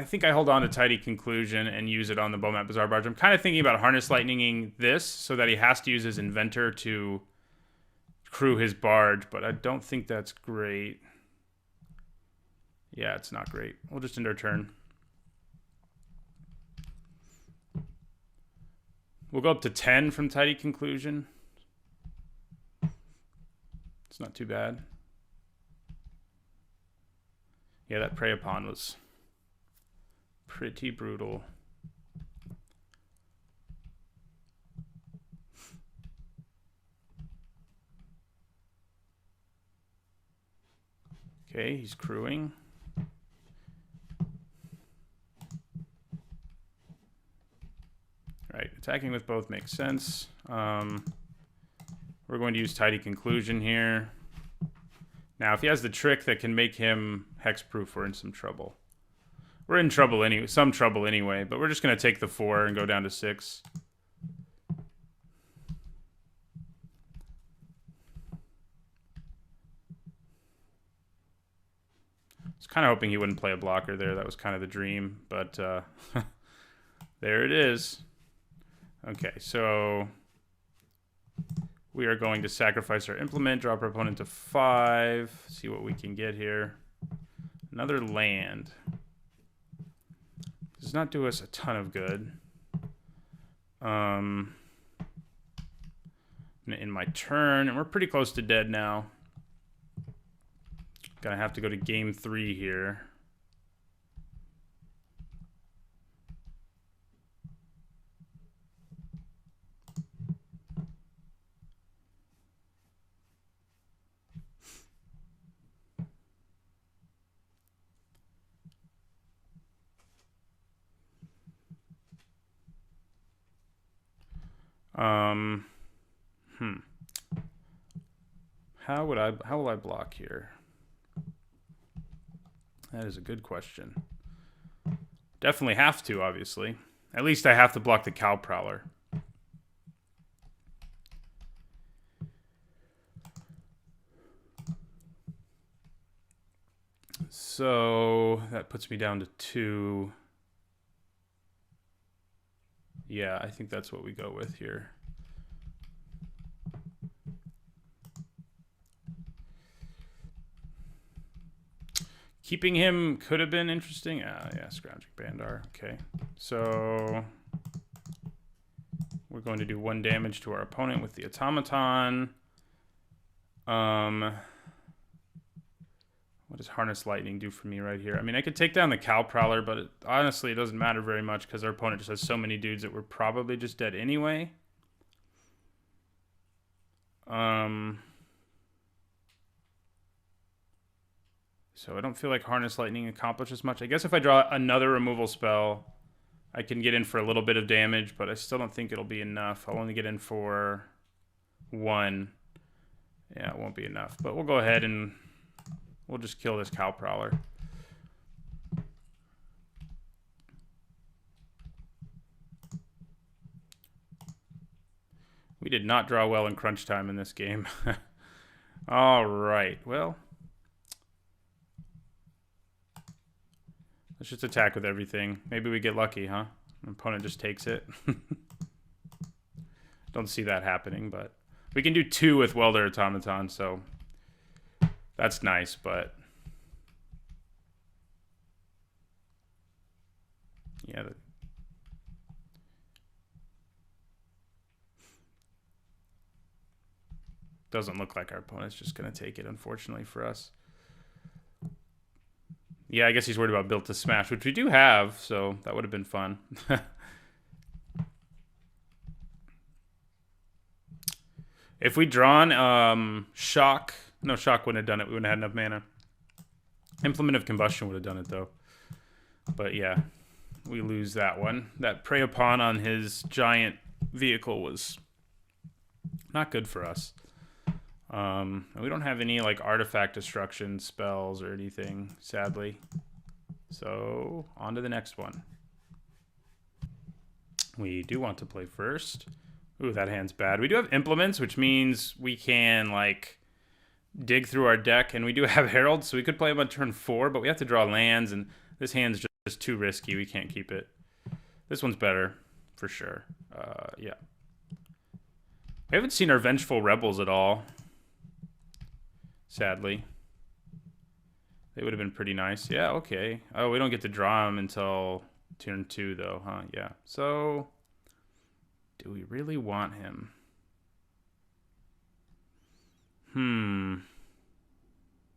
think I hold on to Tidy Conclusion and use it on the Bomat Bazaar Barge. I'm kind of thinking about Harness Lightninging this so that he has to use his Inventor to crew his barge, but I don't think that's great. Yeah, it's not great. We'll just end our turn. We'll go up to 10 from Tidy Conclusion. It's not too bad. Yeah, that Prey Upon was pretty brutal. Okay, he's crewing. Right, attacking with both makes sense. We're going to use Tidy Conclusion here. Now, if he has the trick that can make him hexproof, we're in some trouble. We're in trouble anyway, some trouble anyway, but we're just going to take the 4 and go down to 6. I was kind of hoping he wouldn't play a blocker there. That was kind of the dream, but there it is. Okay, so we are going to sacrifice our implement, drop our opponent to 5, see what we can get here. Another land. Does not do us a ton of good. In my turn, and we're pretty close to dead now. Gonna have to go to game 3 here. How will I block here? That is a good question. Definitely have to, obviously. At least I have to block the Cow Prowler. So that puts me down to 2. Yeah, I think that's what we go with here. Keeping him could have been interesting. Yeah, Scrounging Bandar. Okay, so we're going to do 1 damage to our opponent with the Automaton. What does Harness Lightning do for me right here? I mean, I could take down the Cow Prowler, but honestly, it doesn't matter very much because our opponent just has so many dudes that we're probably just dead anyway. So I don't feel like Harness Lightning accomplishes much. I guess if I draw another removal spell, I can get in for a little bit of damage, but I still don't think it'll be enough. I'll only get in for 1. Yeah, it won't be enough. But we'll go ahead and we'll just kill this Cow Prowler. We did not draw well in crunch time in this game. All right, well, let's just attack with everything. Maybe we get lucky, huh? An opponent just takes it. Don't see that happening, but we can do 2 with Welder Automaton, so that's nice, but yeah. Doesn't look like our opponent's just going to take it, unfortunately for us. Yeah, I guess he's worried about Built to Smash, which we do have, so that would have been fun. If we'd drawn Shock... No, Shock wouldn't have done it. We wouldn't have had enough mana. Implement of Combustion would have done it, though. But yeah, we lose that one. That Prey Upon on his giant vehicle was not good for us. And we don't have any like artifact destruction spells or anything, sadly. So on to the next one. We do want to play first. Ooh, that hand's bad. We do have implements, which means we can like dig through our deck, and we do have Herald, so we could play him on turn 4, but we have to draw lands, and this hand's just too risky. We can't keep it. This one's better for sure. Yeah. I haven't seen our Vengeful Rebels at all. Sadly. They would have been pretty nice. Yeah, okay. Oh, we don't get to draw them until turn 2, though, huh? Yeah. So, do we really want him?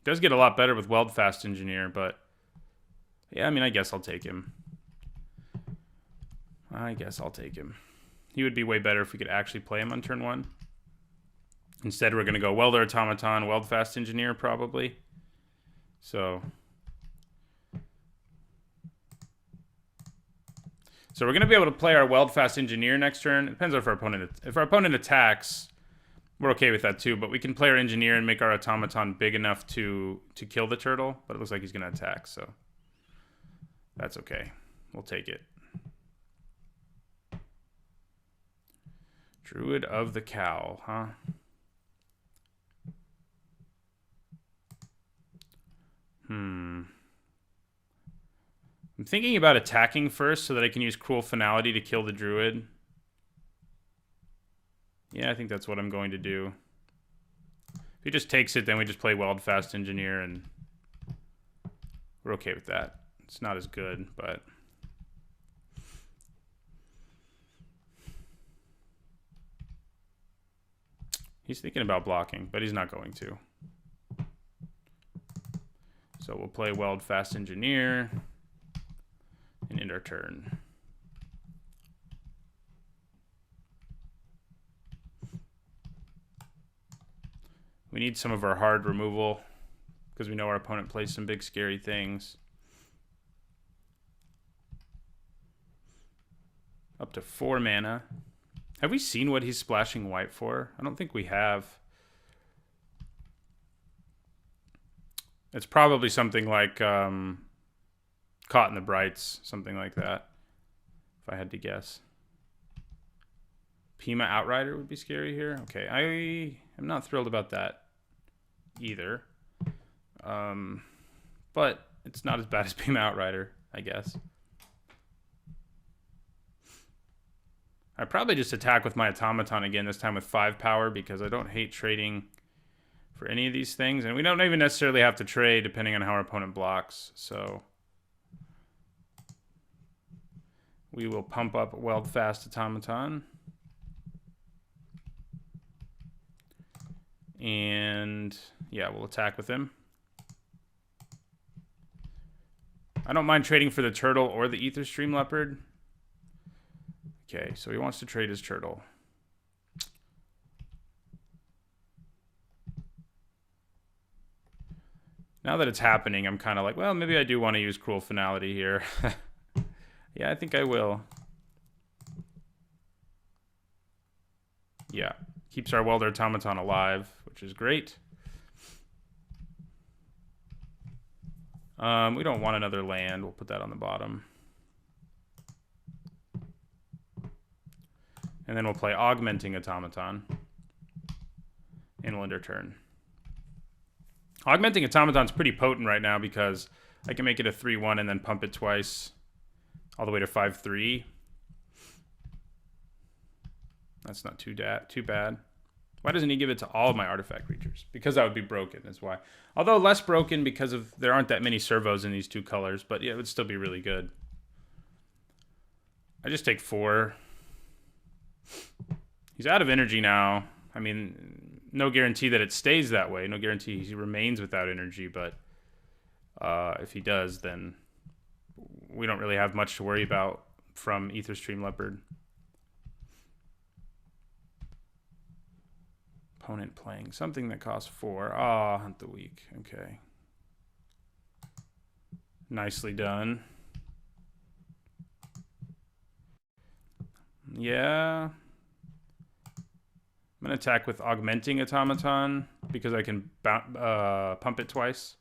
Does get a lot better with Weldfast Engineer, but yeah, I mean, I guess I'll take him. He would be way better if we could actually play him on turn 1. Instead, we're going to go Welder Automaton, Weldfast Engineer, probably. So we're going to be able to play our Weldfast Engineer next turn. It depends on if our opponent attacks, we're okay with that too. But we can play our Engineer and make our Automaton big enough to kill the turtle. But it looks like he's going to attack, so that's okay. We'll take it. Druid of the Cow, huh? I'm thinking about attacking first so that I can use Cruel Finality to kill the Druid. Yeah, I think that's what I'm going to do. If he just takes it, then we just play Weldfast Engineer, and we're okay with that. It's not as good, but... He's thinking about blocking, but he's not going to. So we'll play Weldfast Engineer and end our turn. We need some of our hard removal because we know our opponent plays some big scary things. Up to 4 mana. Have we seen what he's splashing white for? I don't think we have. It's probably something like Caught in the Brights, something like that, if I had to guess. Pima Outrider would be scary here. Okay, I am not thrilled about that either. But it's not as bad as Pima Outrider, I guess. I probably just attack with my Automaton again, this time with 5 power, because I don't hate trading for any of these things. And we don't even necessarily have to trade depending on how our opponent blocks. So we will pump up Weld Fast Automaton. And yeah, we'll attack with him. I don't mind trading for the turtle or the Aether Stream Leopard. Okay, so he wants to trade his turtle. Now that it's happening, I'm kind of like, well, maybe I do want to use Cruel Finality here. Yeah, I think I will. Yeah, keeps our Welder Automaton alive, which is great. We don't want another land. We'll put that on the bottom. And then we'll play Augmenting Automaton. And we'll end our turn. Augmenting Automaton's pretty potent right now because I can make it a 3-1 and then pump it twice all the way to 5-3. That's not too bad. Why doesn't he give it to all of my artifact creatures? Because that would be broken is why. Although less broken because of there aren't that many servos in these two colors, but yeah, it would still be really good. I just take 4. He's out of energy now. I mean, no guarantee that it stays that way. No guarantee he remains without energy, but if he does, then we don't really have much to worry about from Aether Stream Leopard. Opponent playing something that costs 4. Ah, Hunt the Weak. Okay. Nicely done. Yeah. I'm going to attack with Augmenting Automaton because I can pump it twice.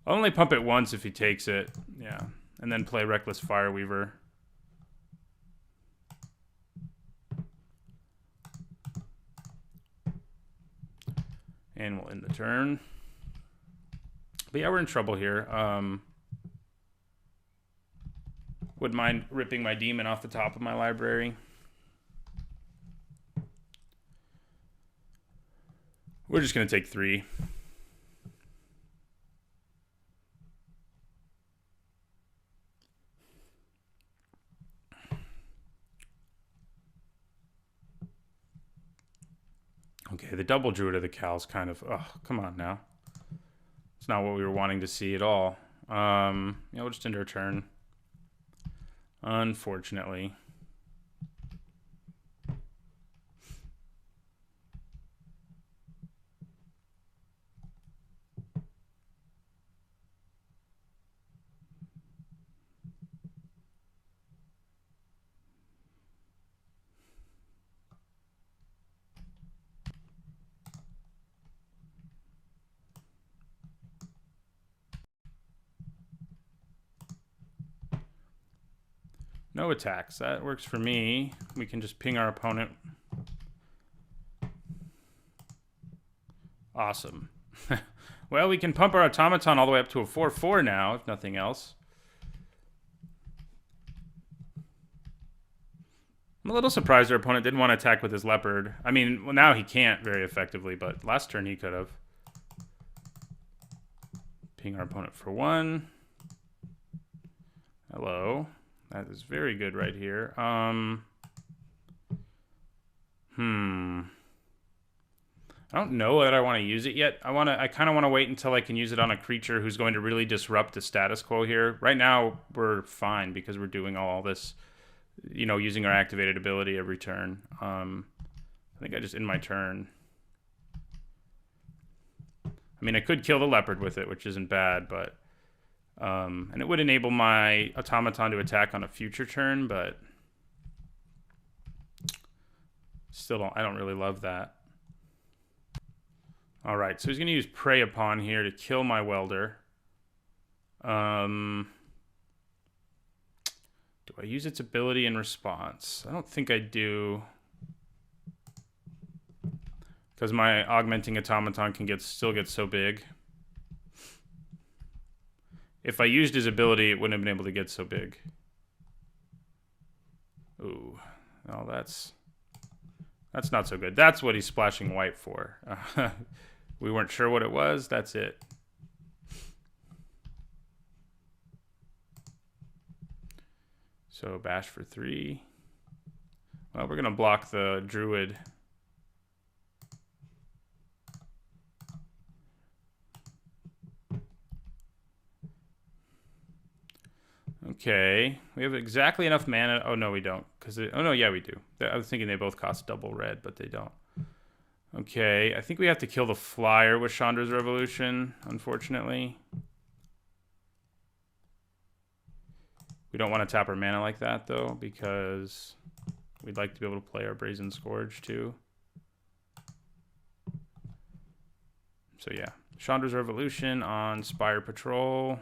I'll only pump it once if he takes it. Yeah. And then play Reckless Fireweaver. And we'll end the turn. But yeah, we're in trouble here. Wouldn't mind ripping my demon off the top of my library. We're just going to take 3. Okay, the double Druid of the Cow is kind of... Oh, come on now. It's not what we were wanting to see at all. Yeah, we'll just end our turn. Unfortunately. No attacks. That works for me. We can just ping our opponent. Awesome. Well, we can pump our automaton all the way up to a 4-4 now, if nothing else. I'm a little surprised our opponent didn't want to attack with his leopard. I mean, well, now he can't very effectively, but last turn he could have. Ping our opponent for 1. Hello. That is very good right here. I don't know that I want to use it yet. I kind of want to wait until I can use it on a creature who's going to really disrupt the status quo here. Right now, we're fine because we're doing all this, you know, using our activated ability every turn. I think I just end my turn. I mean, I could kill the leopard with it, which isn't bad, but... and it would enable my automaton to attack on a future turn, but... Still I don't really love that. Alright, so he's going to use Prey Upon here to kill my welder. Do I use its ability in response? I don't think I do. Because my Augmenting Automaton can still get so big. If I used his ability, it wouldn't have been able to get so big. Ooh. Oh, that's not so good. That's what he's splashing white for. We weren't sure what it was. That's it. So bash for 3. Well, we're going to block the druid. Okay, we have exactly enough mana. Oh, no, we don't. Oh, no, yeah, we do. I was thinking they both cost double red, but they don't. Okay, I think we have to kill the flyer with Chandra's Revolution, unfortunately. We don't want to tap our mana like that, though, because we'd like to be able to play our Brazen Scourge, too. So, yeah. Chandra's Revolution on Spire Patrol.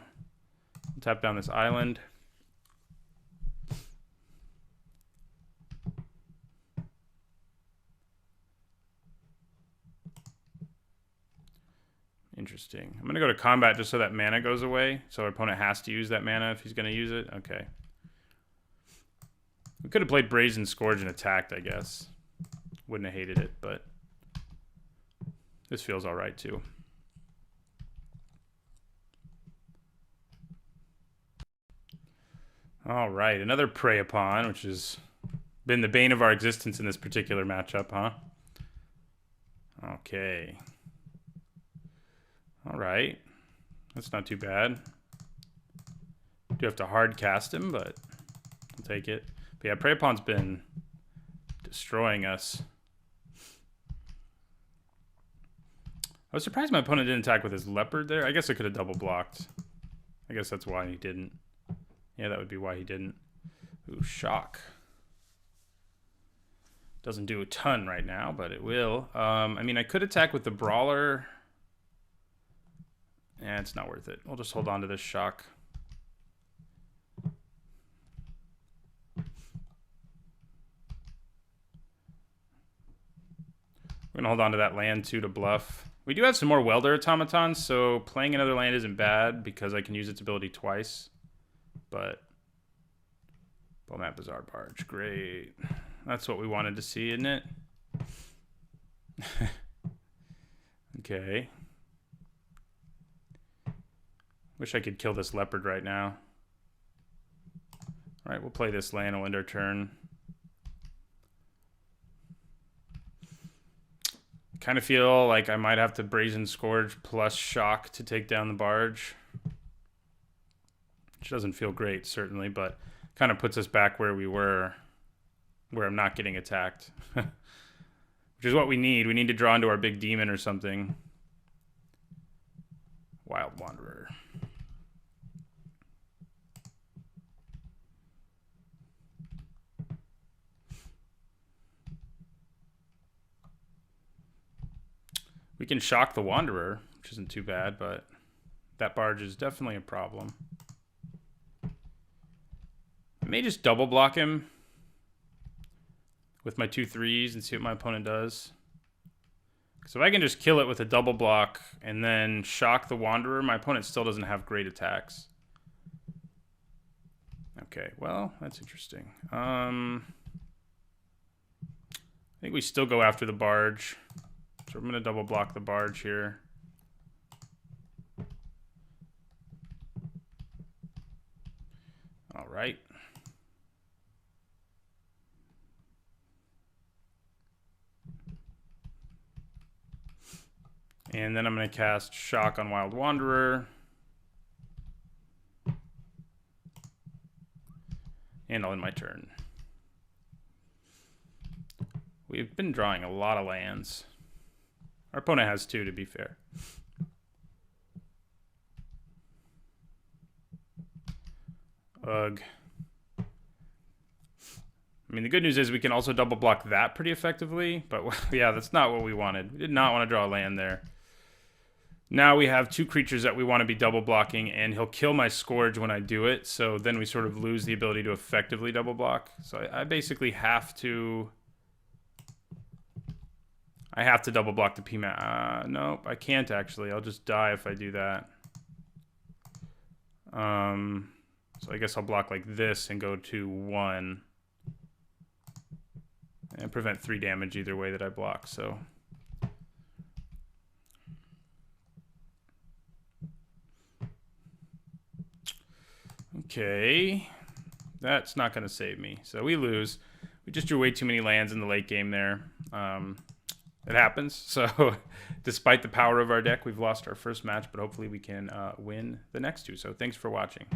Tap down this island. Interesting. I'm going to go to combat just so that mana goes away. So our opponent has to use that mana if he's going to use it. Okay. We could have played Brazen Scourge and attacked, I guess. Wouldn't have hated it, but this feels all right, too. All right. Another Prey Upon, which has been the bane of our existence in this particular matchup, huh? Okay. All right. That's not too bad. Do have to hard cast him, but I'll take it. But yeah, Prey Upon's been destroying us. I was surprised my opponent didn't attack with his leopard there. I guess I could have double blocked. I guess that's why he didn't. Yeah, that would be why he didn't. Ooh, shock. Doesn't do a ton right now, but it will. I mean, I could attack with the brawler. Yeah, it's not worth it. We'll just hold on to this shock. We're going to hold on to that land, too, to bluff. We do have some more Welder Automatons, so playing another land isn't bad because I can use its ability twice. But Bomat Bazaar Barge, great. That's what we wanted to see, isn't it? Okay. Wish I could kill this leopard right now. All right, we'll play this land. We'll end our turn. Kind of feel like I might have to Brazen Scourge plus Shock to take down the barge. Which doesn't feel great, certainly, but kind of puts us back where we were, where I'm not getting attacked. Which is what we need. We need to draw into our big demon or something. Wild Wanderer. We can shock the Wanderer, which isn't too bad, but that barge is definitely a problem. I may just double block him with my 2/3s and see what my opponent does. So if I can just kill it with a double block and then shock the Wanderer, my opponent still doesn't have great attacks. Okay, well, that's interesting. I think we still go after the barge. So I'm going to double block the barge here. All right. And then I'm going to cast Shock on Wild Wanderer. And I'll end my turn. We've been drawing a lot of lands. Our opponent has 2, to be fair. Ugh. I mean, the good news is we can also double block that pretty effectively. But yeah, that's not what we wanted. We did not want to draw a land there. Now we have 2 creatures that we want to be double blocking, and he'll kill my Scourge when I do it. So then we sort of lose the ability to effectively double block. So I basically have to... I have to double block the PMAT. Nope, I can't actually. I'll just die if I do that. So I guess I'll block like this and go to 1. And prevent 3 damage either way that I block, so... Okay. That's not going to save me. So we lose. We just drew way too many lands in the late game there. It happens. So despite the power of our deck, we've lost our first match, but hopefully we can win the next two. So thanks for watching.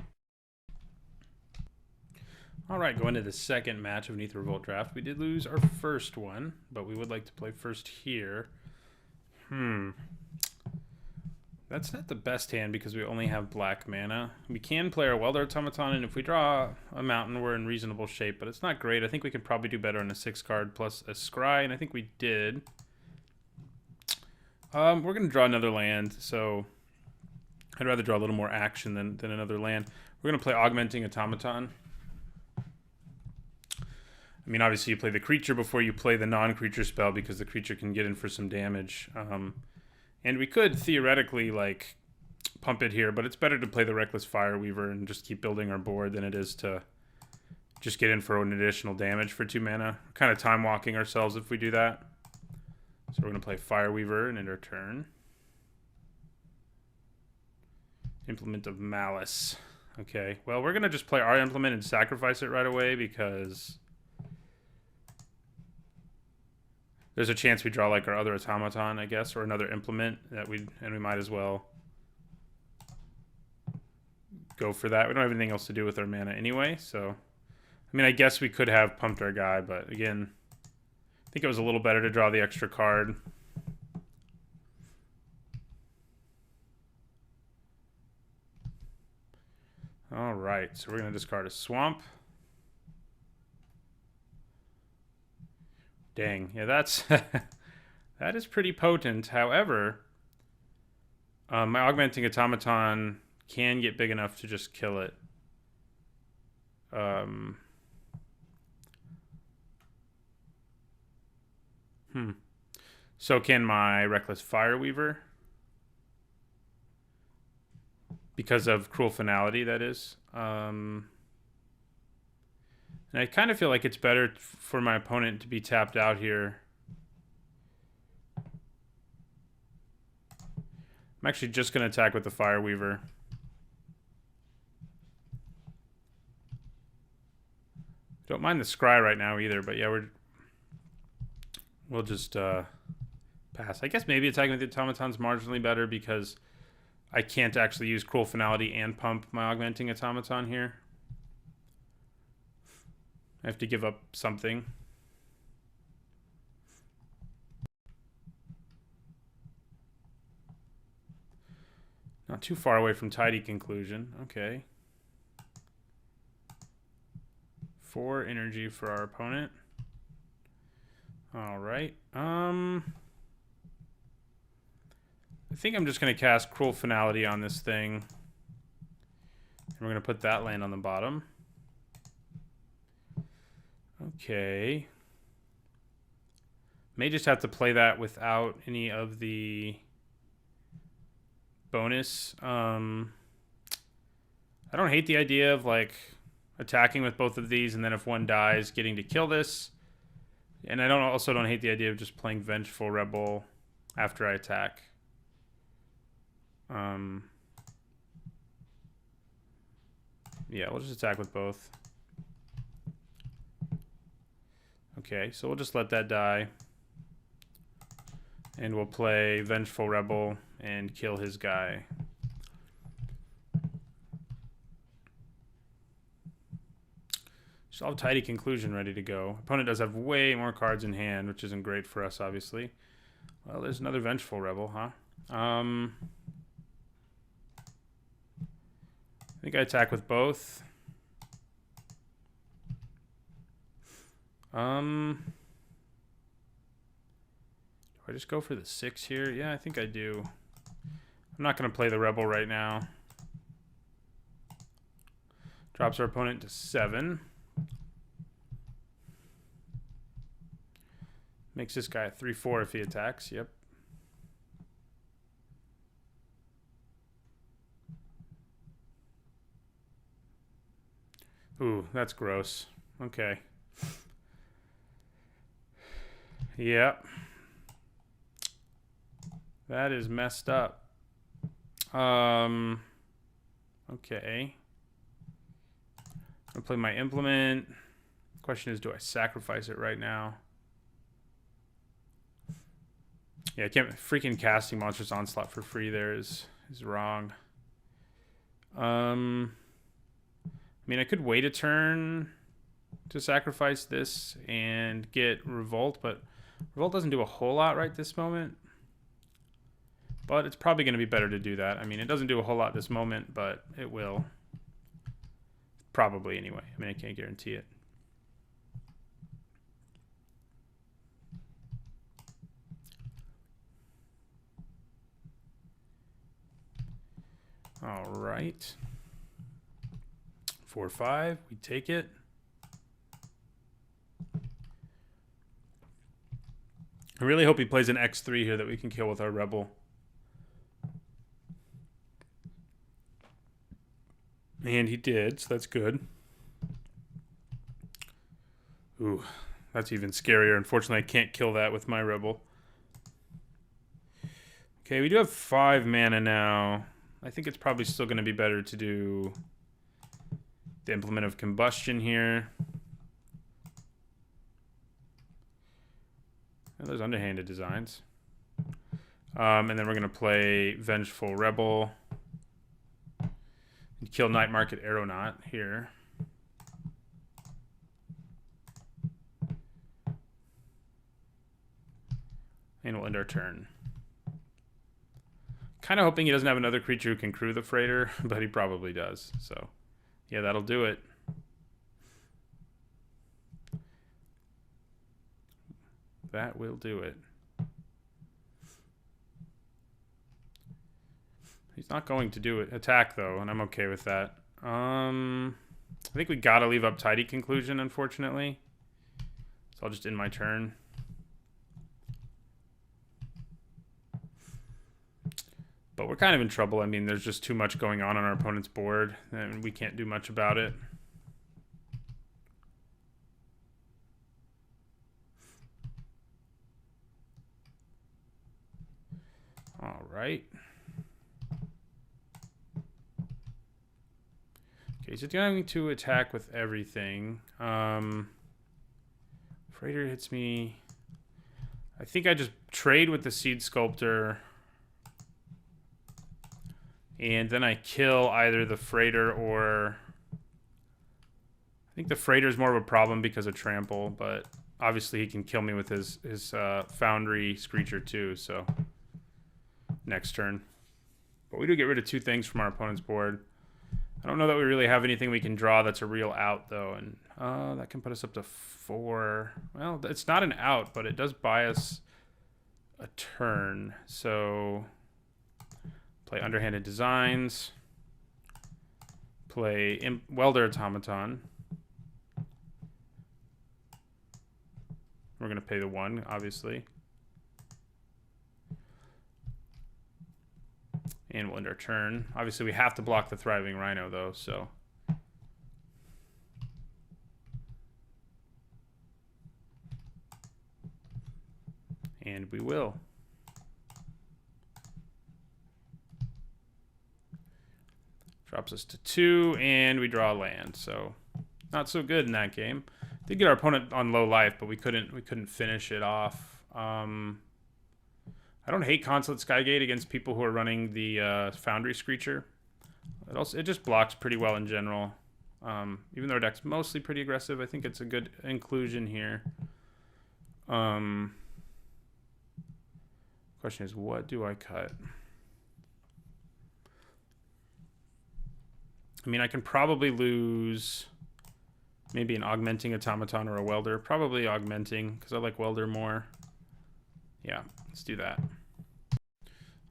All right, going to the second match of an Aether Revolt draft. We did lose our first one, but we would like to play first here. That's not the best hand because we only have black mana. We can play our Welder Automaton, and if we draw a mountain, we're in reasonable shape, but it's not great. I think we could probably do better on a 6-card plus a scry, and I think we did. We're going to draw another land, so I'd rather draw a little more action than another land. We're going to play Augmenting Automaton. I mean, obviously you play the creature before you play the non-creature spell because the creature can get in for some damage. And we could theoretically, like, pump it here, but it's better to play the Reckless Fireweaver and just keep building our board than it is to just get in for an additional damage for 2 mana. We're kind of time-walking ourselves if we do that. So we're going to play Fireweaver and end our turn. Implement of Malice. Okay, well, we're going to just play our Implement and sacrifice it right away because there's a chance we draw like our other Automaton, I guess, or another Implement that we might as well go for that. We don't have anything else to do with our mana anyway, so I mean, I guess we could have pumped our guy, but again, I think it was a little better to draw the extra card. All right, so we're going to discard a Swamp. Dang, yeah, that's that is pretty potent. However, my Augmenting Automaton can get big enough to just kill it. So can my Reckless Fireweaver. Because of Cruel Finality, that is. And I kind of feel like it's better for my opponent to be tapped out here. I'm actually just going to attack with the Fireweaver. Don't mind the Scry right now either, but yeah, we'll just pass. I guess maybe attacking with the Automaton's marginally better because I can't actually use Cruel Finality and pump my Augmenting Automaton here. I have to give up something. Not too far away from Tidy Conclusion. Okay. 4 energy for our opponent. All right. I think I'm just going to cast Cruel Finality on this thing. And we're going to put that land on the bottom. Okay. May just have to play that without any of the bonus. I don't hate the idea of like attacking with both of these and then if one dies getting to kill this. And I also don't hate the idea of just playing Vengeful Rebel after I attack. Yeah, we'll just attack with both. Okay, so we'll just let that die. And we'll play Vengeful Rebel and kill his guy. Still have Tidy Conclusion ready to go. Opponent does have way more cards in hand, which isn't great for us, obviously. Well, there's another Vengeful Rebel, huh? I think I attack with both. Do I just go for the 6 here? Yeah, I think I do. I'm not going to play the Rebel right now. Drops our opponent to 7. Makes this guy a 3/4 if he attacks. Yep. Ooh, that's gross. Okay. Yep. That is messed up. Okay. I'll play my implement. Question is, do I sacrifice it right now? Yeah, I can't. Freaking casting Monstrous Onslaught for free there is wrong. I mean, I could wait a turn to sacrifice this and get Revolt, but Revolt doesn't do a whole lot right this moment. But it's probably going to be better to do that. I mean, it doesn't do a whole lot this moment, but it will. Probably anyway. I mean, I can't guarantee it. All right. 4/5. We take it. I really hope he plays an X3 here that we can kill with our Rebel. And he did, so that's good. Ooh, that's even scarier. Unfortunately, I can't kill that with my Rebel. Okay, we do have 5 mana now. I think it's probably still going to be better to do the Implement of Combustion here. Oh, there's underhanded designs. And then we're going to play Vengeful Rebel. And kill Night Market Aeronaut here. And we'll end our turn. Kind of hoping he doesn't have another creature who can crew the freighter, but he probably does. So, yeah, that'll do it. That will do it. He's not going to do it. Attack, though, and I'm okay with that. I think we gotta leave up Tidy Conclusion, unfortunately. So I'll just end my turn. But we're kind of in trouble. I mean, there's just too much going on our opponent's board, and we can't do much about it. All right. Okay, so it's going to attack with everything. Freighter hits me. I think I just trade with the Seed Sculptor. And then I kill either the Freighter or... I think the Freighter is more of a problem because of Trample, but obviously he can kill me with his Foundry Screecher too, so... Next turn. But we do get rid of 2 things from our opponent's board. I don't know that we really have anything we can draw that's a real out, though, and that can put us up to 4. Well, it's not an out, but it does buy us a turn, so... Play Underhanded Designs. Play Welder Automaton. We're going to pay the 1, obviously. And we'll end our turn. Obviously, we have to block the Thriving Rhino, though, so... And we will. Drops us to 2, and we draw a land. So, not so good in that game. Did get our opponent on low life, but we couldn't finish it off. I don't hate Consulate Skygate against people who are running the Foundry Screecher. It just blocks pretty well in general. Even though our deck's mostly pretty aggressive, I think it's a good inclusion here. Question is, what do I cut? I mean, I can probably lose maybe an Augmenting Automaton or a Welder. Probably Augmenting, because I like Welder more. Yeah, let's do that.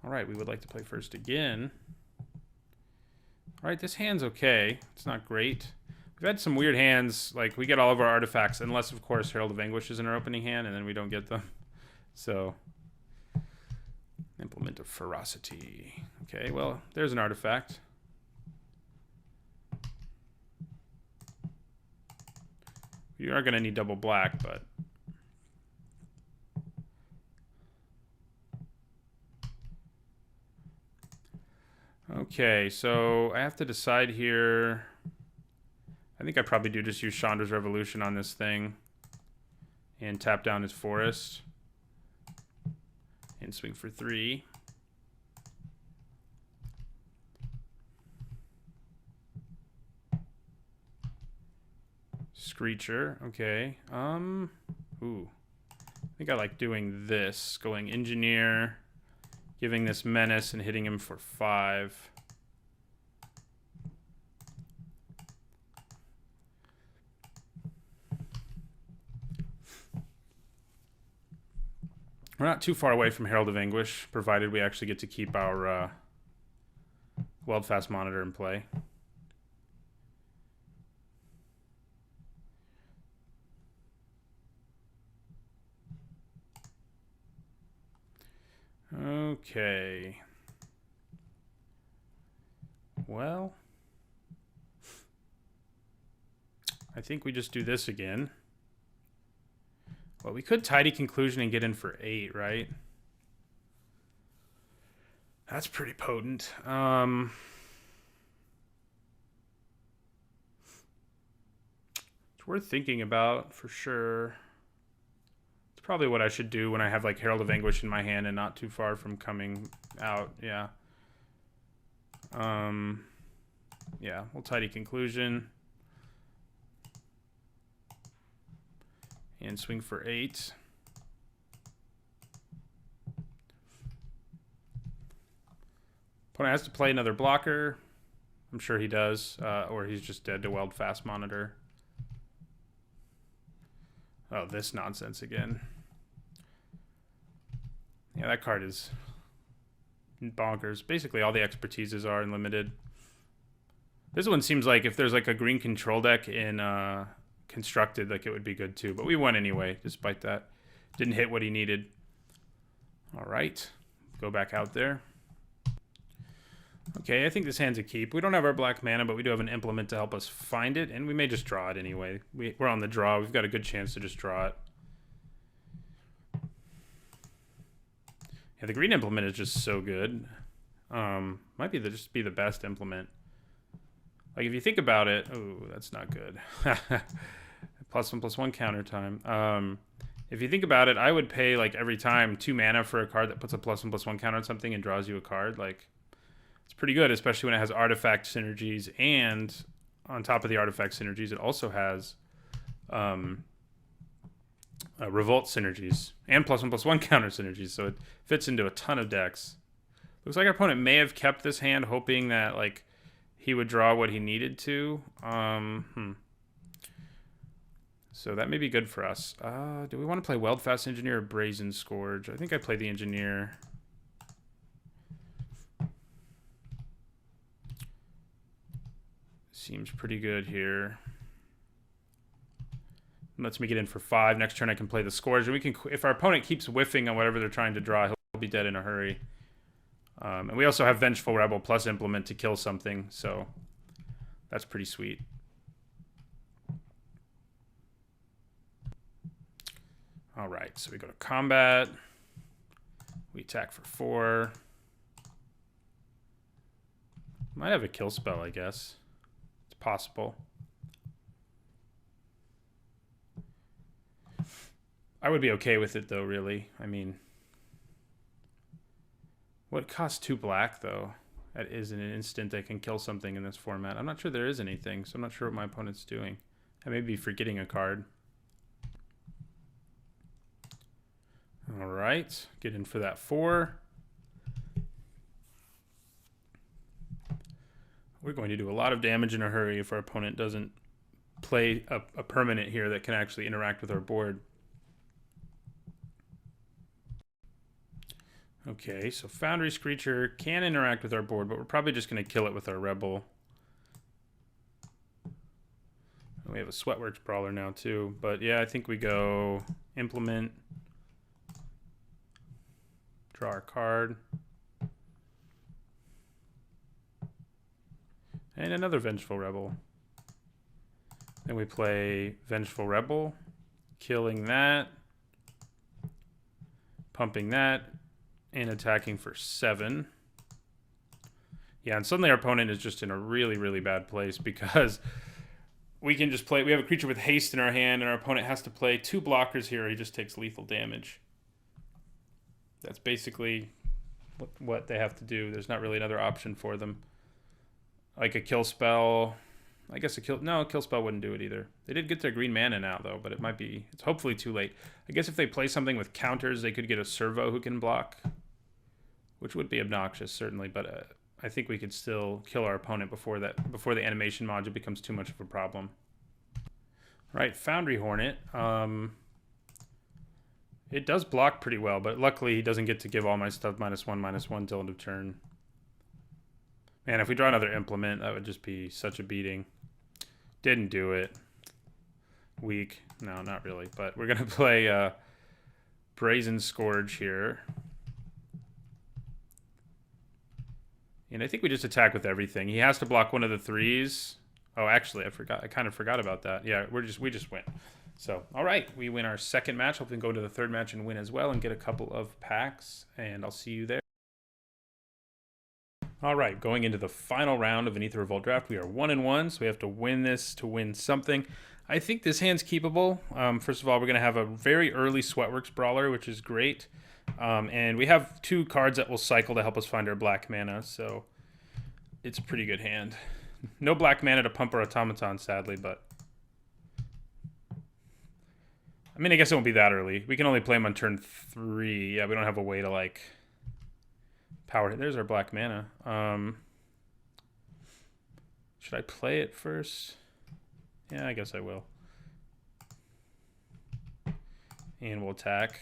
All right, we would like to play first again. All right, this hand's okay. It's not great. We've had some weird hands. Like, we get all of our artifacts, unless, of course, Herald of Anguish is in our opening hand, and then we don't get them. So, Implement of Ferocity. Okay, well, there's an artifact. You are going to need double black, but... Okay, so I have to decide here. I think I probably do just use Chandra's Revolution on this thing. And tap down his forest. And swing for 3. Screecher, okay. Ooh. I think I like doing this. Going Engineer, giving this Menace, and hitting him for 5. We're not too far away from Herald of Anguish, provided we actually get to keep our Weldfast Monitor in play. Okay. Well, I think we just do this again. Well, we could Tidy Conclusion and get in for 8, right? That's pretty potent. It's worth thinking about for sure. It's probably what I should do when I have like Herald of Anguish in my hand and not too far from coming out. Yeah. Yeah, we'll Tidy Conclusion. And swing for 8. Opponent has to play another blocker. I'm sure he does. Or he's just dead to Weldfast Monitor. Oh, this nonsense again. Yeah, that card is bonkers. Basically, all the expertises are unlimited. This one seems like if there's like a green control deck in Constructed, like it would be good too. But we won anyway, despite that. Didn't hit what he needed. All right. Go back out there. Okay, I think this hand's a keep. We don't have our black mana, but we do have an implement to help us find it, and we may just draw it anyway. We're on the draw. We've got a good chance to just draw it. Yeah, the green implement is just so good. Might be just be the best implement. Like if you think about it, oh, that's not good. +1/+1 counter time. If you think about it, I would pay like every time 2 mana for a card that puts a +1/+1 counter on something and draws you a card. Like it's pretty good, especially when it has artifact synergies, and on top of the artifact synergies, it also has revolt synergies and +1/+1 counter synergies. So it fits into a ton of decks. Looks like our opponent may have kept this hand, hoping that like he would draw what he needed to. So that may be good for us. Do we want to play Weldfast Engineer or Brazen Scourge? I think I play the Engineer. Seems pretty good here. Lets me get in for 5. Next turn I can play the Scourge. And we can, if our opponent keeps whiffing on whatever they're trying to draw, he'll be dead in a hurry. And we also have Vengeful Rebel plus Implement to kill something, so that's pretty sweet. All right, so we go to combat. We attack for 4. Might have a kill spell, I guess. It's possible. I would be okay with it, though, really. I mean, what costs 2 black, though? That is an instant that can kill something in this format. I'm not sure there is anything, so I'm not sure what my opponent's doing. I may be forgetting a card. All right, get in for that 4. We're going to do a lot of damage in a hurry if our opponent doesn't play a permanent here that can actually interact with our board. Okay, so Foundry Screecher can interact with our board, but we're probably just going to kill it with our Rebel. We have a Sweatworks Brawler now too, but yeah, I think we go Implement, draw our card, and another Vengeful Rebel. Then we play Vengeful Rebel, killing that, pumping that, and attacking for 7. Yeah, and suddenly our opponent is just in a really, really bad place because we can just play. We have a creature with haste in our hand, and our opponent has to play 2 blockers here. He just takes lethal damage. That's basically what they have to do. There's not really another option for them. Like a kill spell. I guess a kill spell wouldn't do it either. They did get their green mana now, though, but it's hopefully too late. I guess if they play something with counters, they could get a servo who can block, which would be obnoxious, certainly, but I think we could still kill our opponent before the animation module becomes too much of a problem. Right, Foundry Hornet. It does block pretty well, but luckily he doesn't get to give all my stuff -1/-1 till end of turn. Man, if we draw another Implement, that would just be such a beating. Didn't do it. Weak. No, not really. But we're going to play Brazen Scourge here. And I think we just attack with everything. He has to block one of the 3s. Oh, actually, I forgot. I kind of forgot about that. Yeah, we just win. So, all right, we win our second match. Hopefully, we can go to the third match and win as well and get a couple of packs. And I'll see you there. All right, going into the final round of an Aether Revolt draft, we are 1-1, so we have to win this to win something. I think this hand's keepable. First of all, we're going to have a very early Sweatworks Brawler, which is great. And we have 2 cards that will cycle to help us find our black mana, so it's a pretty good hand. No black mana to pump our Automaton, sadly, but... I mean, I guess it won't be that early. We can only play him on turn 3. Yeah, we don't have a way to, like... power. There's our black mana. Should I play it first? Yeah, I guess I will. And we'll attack.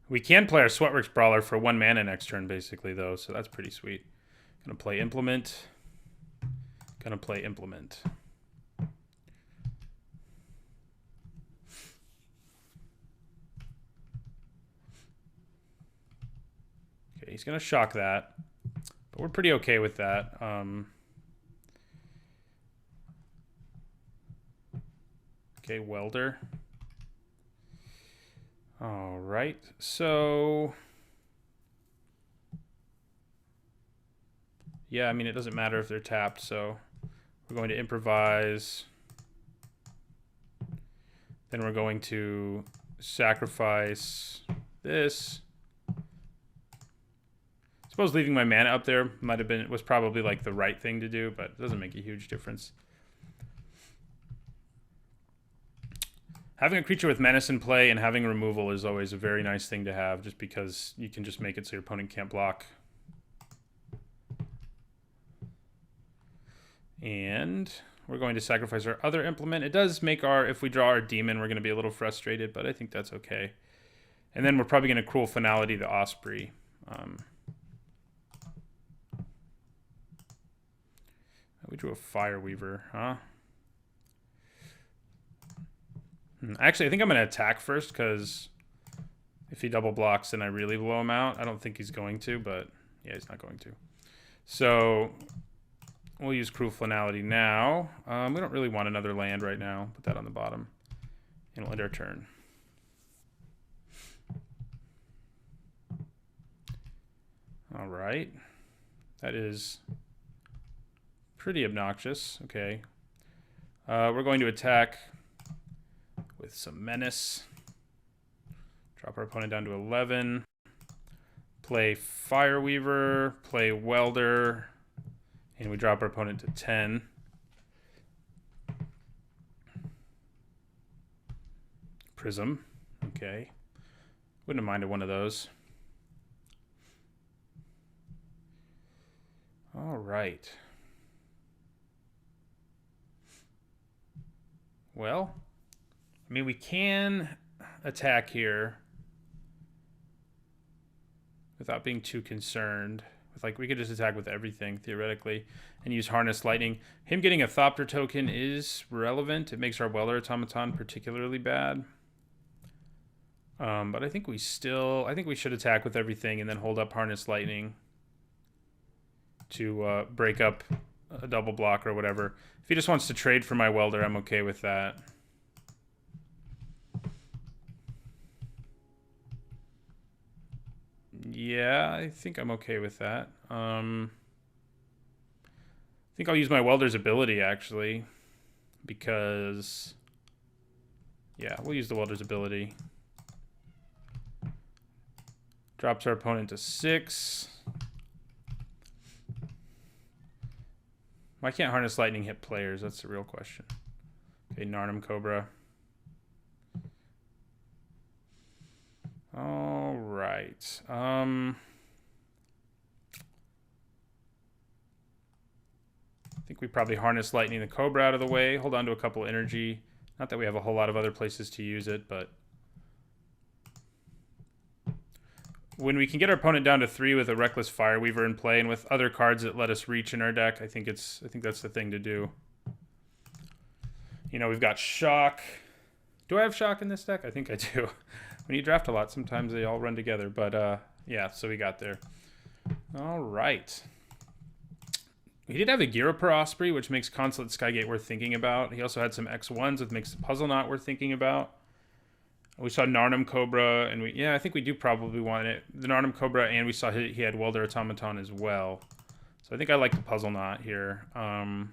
We can play our Sweatworks Brawler for 1 mana next turn, basically, though, so that's pretty sweet. Gonna play Implement. Gonna play Implement. Okay, he's gonna shock that, but we're pretty okay with that. Okay, Welder. All right, so yeah, I mean, it doesn't matter if they're tapped, so we're going to improvise. Then we're going to sacrifice this. I suppose leaving my mana up there was probably like the right thing to do, but it doesn't make a huge difference. Having a creature with menace in play and having removal is always a very nice thing to have, just because you can just make it so your opponent can't block. And we're going to sacrifice our other Implement. It does make if we draw our demon, we're going to be a little frustrated, but I think that's okay. And then we're probably going to Cruel Finality the Osprey. We drew a Fireweaver, huh? Actually, I think I'm going to attack first, because if he double blocks, then I really blow him out. I don't think he's going to, but yeah, he's not going to. So we'll use Cruel Finality now. We don't really want another land right now. Put that on the bottom. And we'll end our turn. All right. That is pretty obnoxious. Okay. We're going to attack with some Menace. Drop our opponent down to 11. Play Fireweaver. Play Welder. And we drop our opponent to 10. Prism. Okay. Wouldn't have minded one of those. All right. Well, I mean, we can attack here without being too concerned. We could just attack with everything, theoretically, and use Harness Lightning. Him getting a Thopter token is relevant. It makes our Welder Automaton particularly bad. But I think we should attack with everything and then hold up Harness Lightning to break up a double block or whatever. If he just wants to trade for my Welder, I'm okay with that. Yeah, I think I'm okay with that. think I'll use my Welder's ability, actually, because... yeah, we'll use the Welder's ability. Drops our opponent to 6. Why can't Harness Lightning hit players? That's the real question. Okay, Narnum Cobra. All right. I think we probably Harness Lightning the Cobra out of the way. Hold on to a couple energy. Not that we have a whole lot of other places to use it, but... when we can get our opponent down to 3 with a Reckless Fireweaver in play and with other cards that let us reach in our deck, I think that's the thing to do. You know, we've got Shock. Do I have Shock in this deck? I think I do. When you draft a lot, sometimes they all run together. But, yeah, so we got there. All right. He did have a Ghirapur Osprey, which makes Consulate Skygate worth thinking about. He also had some X1s, which makes the Puzzle Knot worth thinking about. We saw Narnum Cobra, and I think we do probably want it. The Narnum Cobra, and we saw he had Welder Automaton as well. So I think I like the Puzzle Knot here. And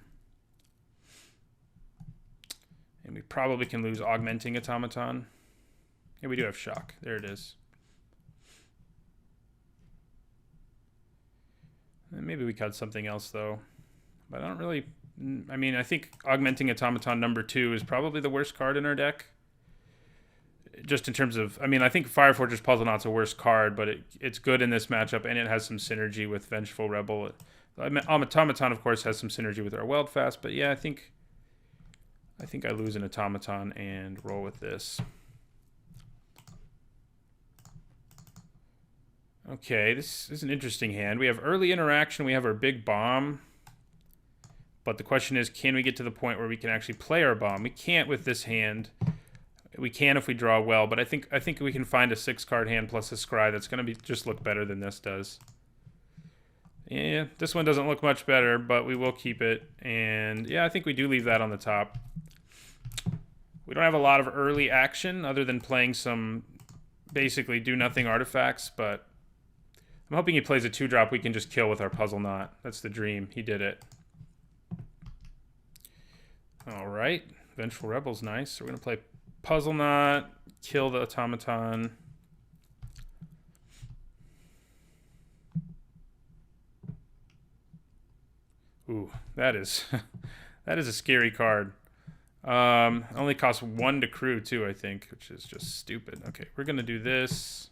we probably can lose Augmenting Automaton. Yeah, we do have Shock. There it is. And maybe we cut something else, though. But I don't really... I mean, I think Augmenting Automaton number 2 is probably the worst card in our deck. Just in terms of... I mean, I think Fire Fortress Puzzle Knot's a worse card, but it's good in this matchup, and it has some synergy with Vengeful Rebel. Automaton, of course, has some synergy with our Weldfast, but yeah, I think I lose an Automaton and roll with this. Okay, this is an interesting hand. We have early interaction, we have our big bomb, but the question is, can we get to the point where we can actually play our bomb? We can't with this hand. We can if we draw well, but I think we can find a 6-card hand plus a scry that's going to just look better than this does. Yeah, this one doesn't look much better, but we will keep it. And yeah, I think we do leave that on the top. We don't have a lot of early action other than playing some basically do-nothing artifacts, but I'm hoping he plays a 2-drop we can just kill with our Puzzle Knot. That's the dream. He did it. All right. Vengeful Rebel's nice. So we're going to play Puzzle Knot, kill the Automaton. Ooh, that is that is a scary card. Only costs 1 to crew too, I think, which is just stupid. Okay, we're gonna do this.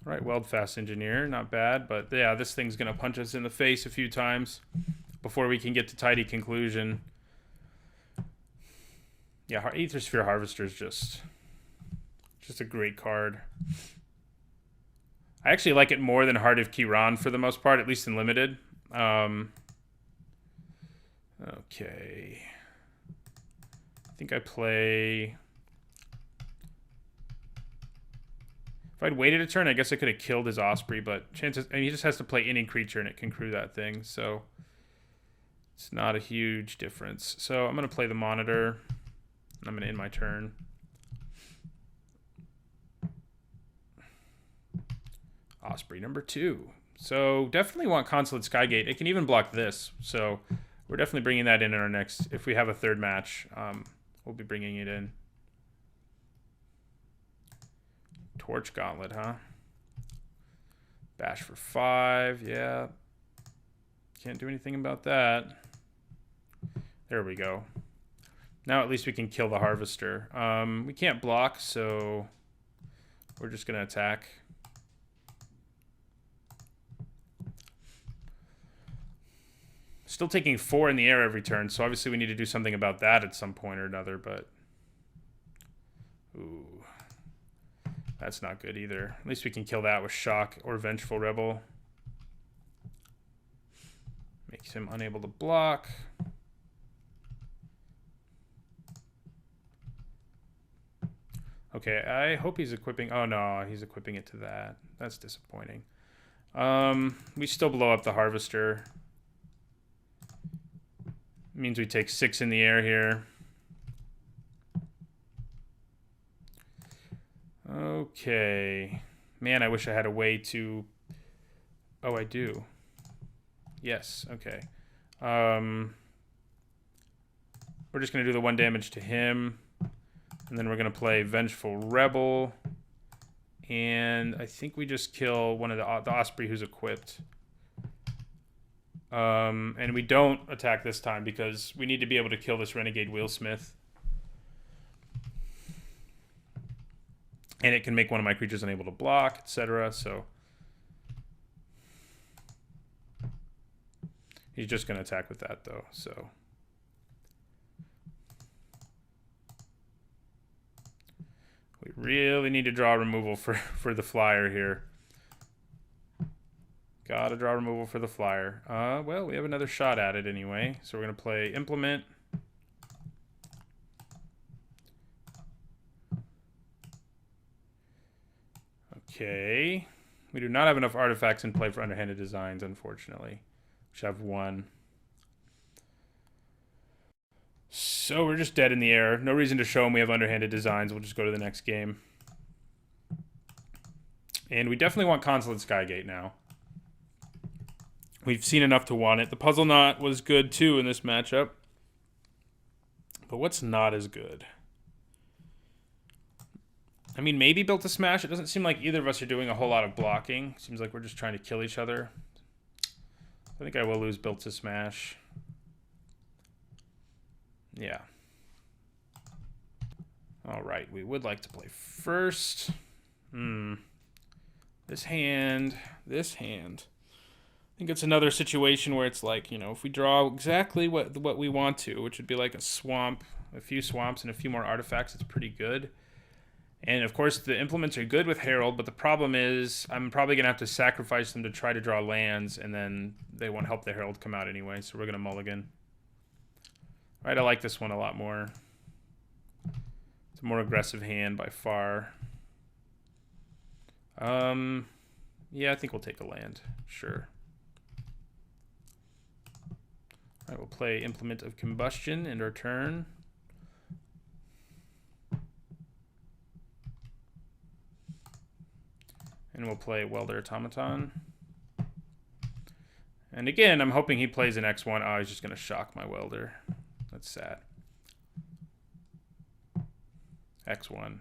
All right, Weldfast Engineer, not bad, but yeah, this thing's gonna punch us in the face a few times before we can get to tidy conclusion. Yeah, Aether Sphere Harvester is just a great card. I actually like it more than Heart of Kiran for the most part, at least in limited. Okay. I think I play... If I'd waited a turn, I guess I could have killed his Osprey, but chances... I mean, he just has to play any creature and it can crew that thing, so... it's not a huge difference. So I'm going to play the Monitor. I'm going to end my turn. Osprey number 2. So definitely want Consulate Skygate. It can even block this. So we're definitely bringing that in our next... if we have a third match, we'll be bringing it in. Torch Gauntlet, huh? Bash for 5. Yeah. Can't do anything about that. There we go. Now at least we can kill the Harvester. We can't block, so we're just going to attack. Still taking 4 in the air every turn, so obviously we need to do something about that at some point or another, but... ooh. That's not good either. At least we can kill that with Shock or Vengeful Rebel. Makes him unable to block. Okay, I hope he's equipping... oh no, he's equipping it to that. That's disappointing. We still blow up the Harvester. Means we take 6 in the air here. Okay. Man, I wish I had a way to... oh, I do. Yes, okay. We're just going to do the 1 damage to him. And then we're going to play Vengeful Rebel. And I think we just kill one of the Osprey who's equipped. And we don't attack this time because we need to be able to kill this Renegade Wheelsmith. And it can make one of my creatures unable to block, etc. So he's just going to attack with that, though. So we really need to draw removal for the flyer here. Gotta draw removal for the flyer. Well, we have another shot at it anyway. So we're going to play Implement. Okay. We do not have enough artifacts in play for Underhanded Designs, unfortunately. We should have 1. So we're just dead in the air. No reason to show them we have Underhanded Designs. We'll just go to the next game. And we definitely want Consulate Skygate now. We've seen enough to want it. The Puzzle Knot was good, too, in this matchup. But what's not as good? I mean, maybe Built to Smash. It doesn't seem like either of us are doing a whole lot of blocking. Seems like we're just trying to kill each other. I think I will lose Built to Smash. Yeah. All right, we would like to play first. This hand. I think it's another situation where it's like, you know, if we draw exactly what we want to, which would be like a swamp, a few swamps, and a few more artifacts, it's pretty good. And, of course, the implements are good with Herald, but the problem is I'm probably going to have to sacrifice them to try to draw lands, and then they won't help the Herald come out anyway, so we're going to mulligan. All right, I like this one a lot more. It's a more aggressive hand by far. Yeah, I think we'll take a land. Sure. All right, we'll play Implement of Combustion end our turn. And we'll play Welder Automaton. And again, I'm hoping he plays an X1. Oh, he's just going to shock my Welder. That's sad. X1.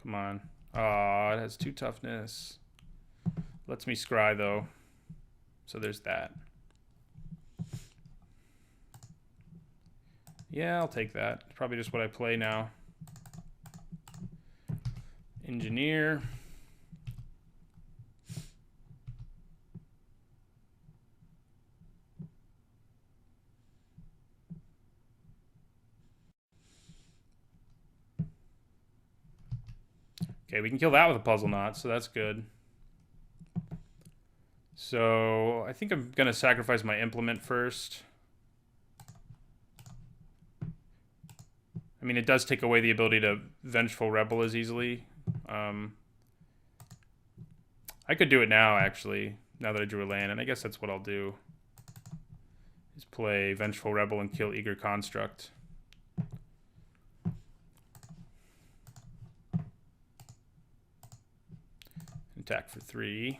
Come on. Oh, it has 2 toughness. Lets me scry, though. So there's that. Yeah, I'll take that. It's probably just what I play now. Engineer. Okay, we can kill that with a Puzzle Knot, so that's good. So I think I'm going to sacrifice my Implement first. I mean, it does take away the ability to Vengeful Rebel as easily. I could do it now, actually, now that I drew a land, and I guess that's what I'll do. Is play Vengeful Rebel and kill Eager Construct. Attack for 3.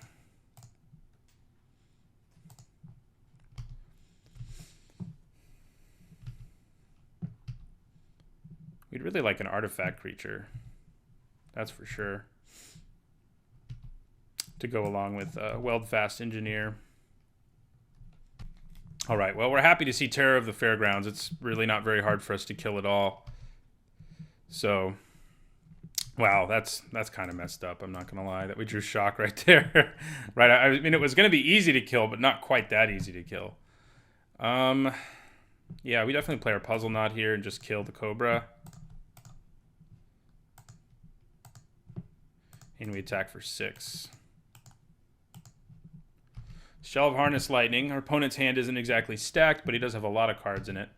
We'd really like an artifact creature. That's for sure. To go along with Weldfast Engineer. All right, well, we're happy to see Terror of the Fairgrounds. It's really not very hard for us to kill at all. So, wow, that's kind of messed up. I'm not going to lie that we drew Shock right there. Right, I mean, it was going to be easy to kill, but not quite that easy to kill. Yeah, we definitely play our Puzzle Knot here and just kill the Cobra. And we attack for 6. Shell of Harness Lightning. Our opponent's hand isn't exactly stacked, but he does have a lot of cards in it.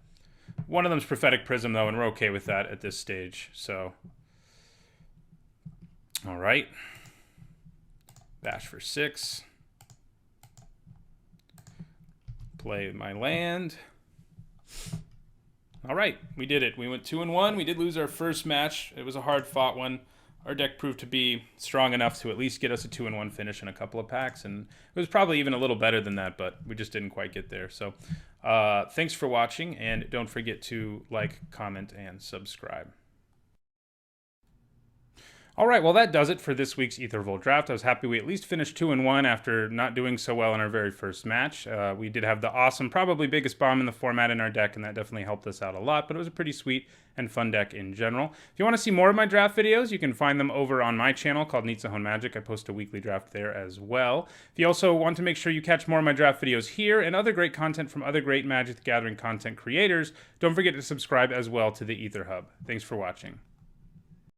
One of them's Prophetic Prism, though, and we're okay with that at this stage. So, all right. Bash for 6. Play my land. All right, we did it. We went 2-1. We did lose our first match. It was a hard-fought one. our deck proved to be strong enough to at least get us a 2-1 finish in a couple of packs, and it was probably even a little better than that, but we just didn't quite get there. So thanks for watching, and don't forget to like, comment, and subscribe. All right, well, that does it for this week's Aether Revolt draft. I was happy we at least finished 2-1 after not doing so well in our very first match. We did have the awesome, probably biggest bomb in the format in our deck, and that definitely helped us out a lot, but it was a pretty sweet and fun deck in general. If you want to see more of my draft videos, you can find them over on my channel called Nizzahon Magic. I post a weekly draft there as well. If you also want to make sure you catch more of my draft videos here and other great content from other great Magic the Gathering content creators, don't forget to subscribe as well to the Aether Hub. Thanks for watching.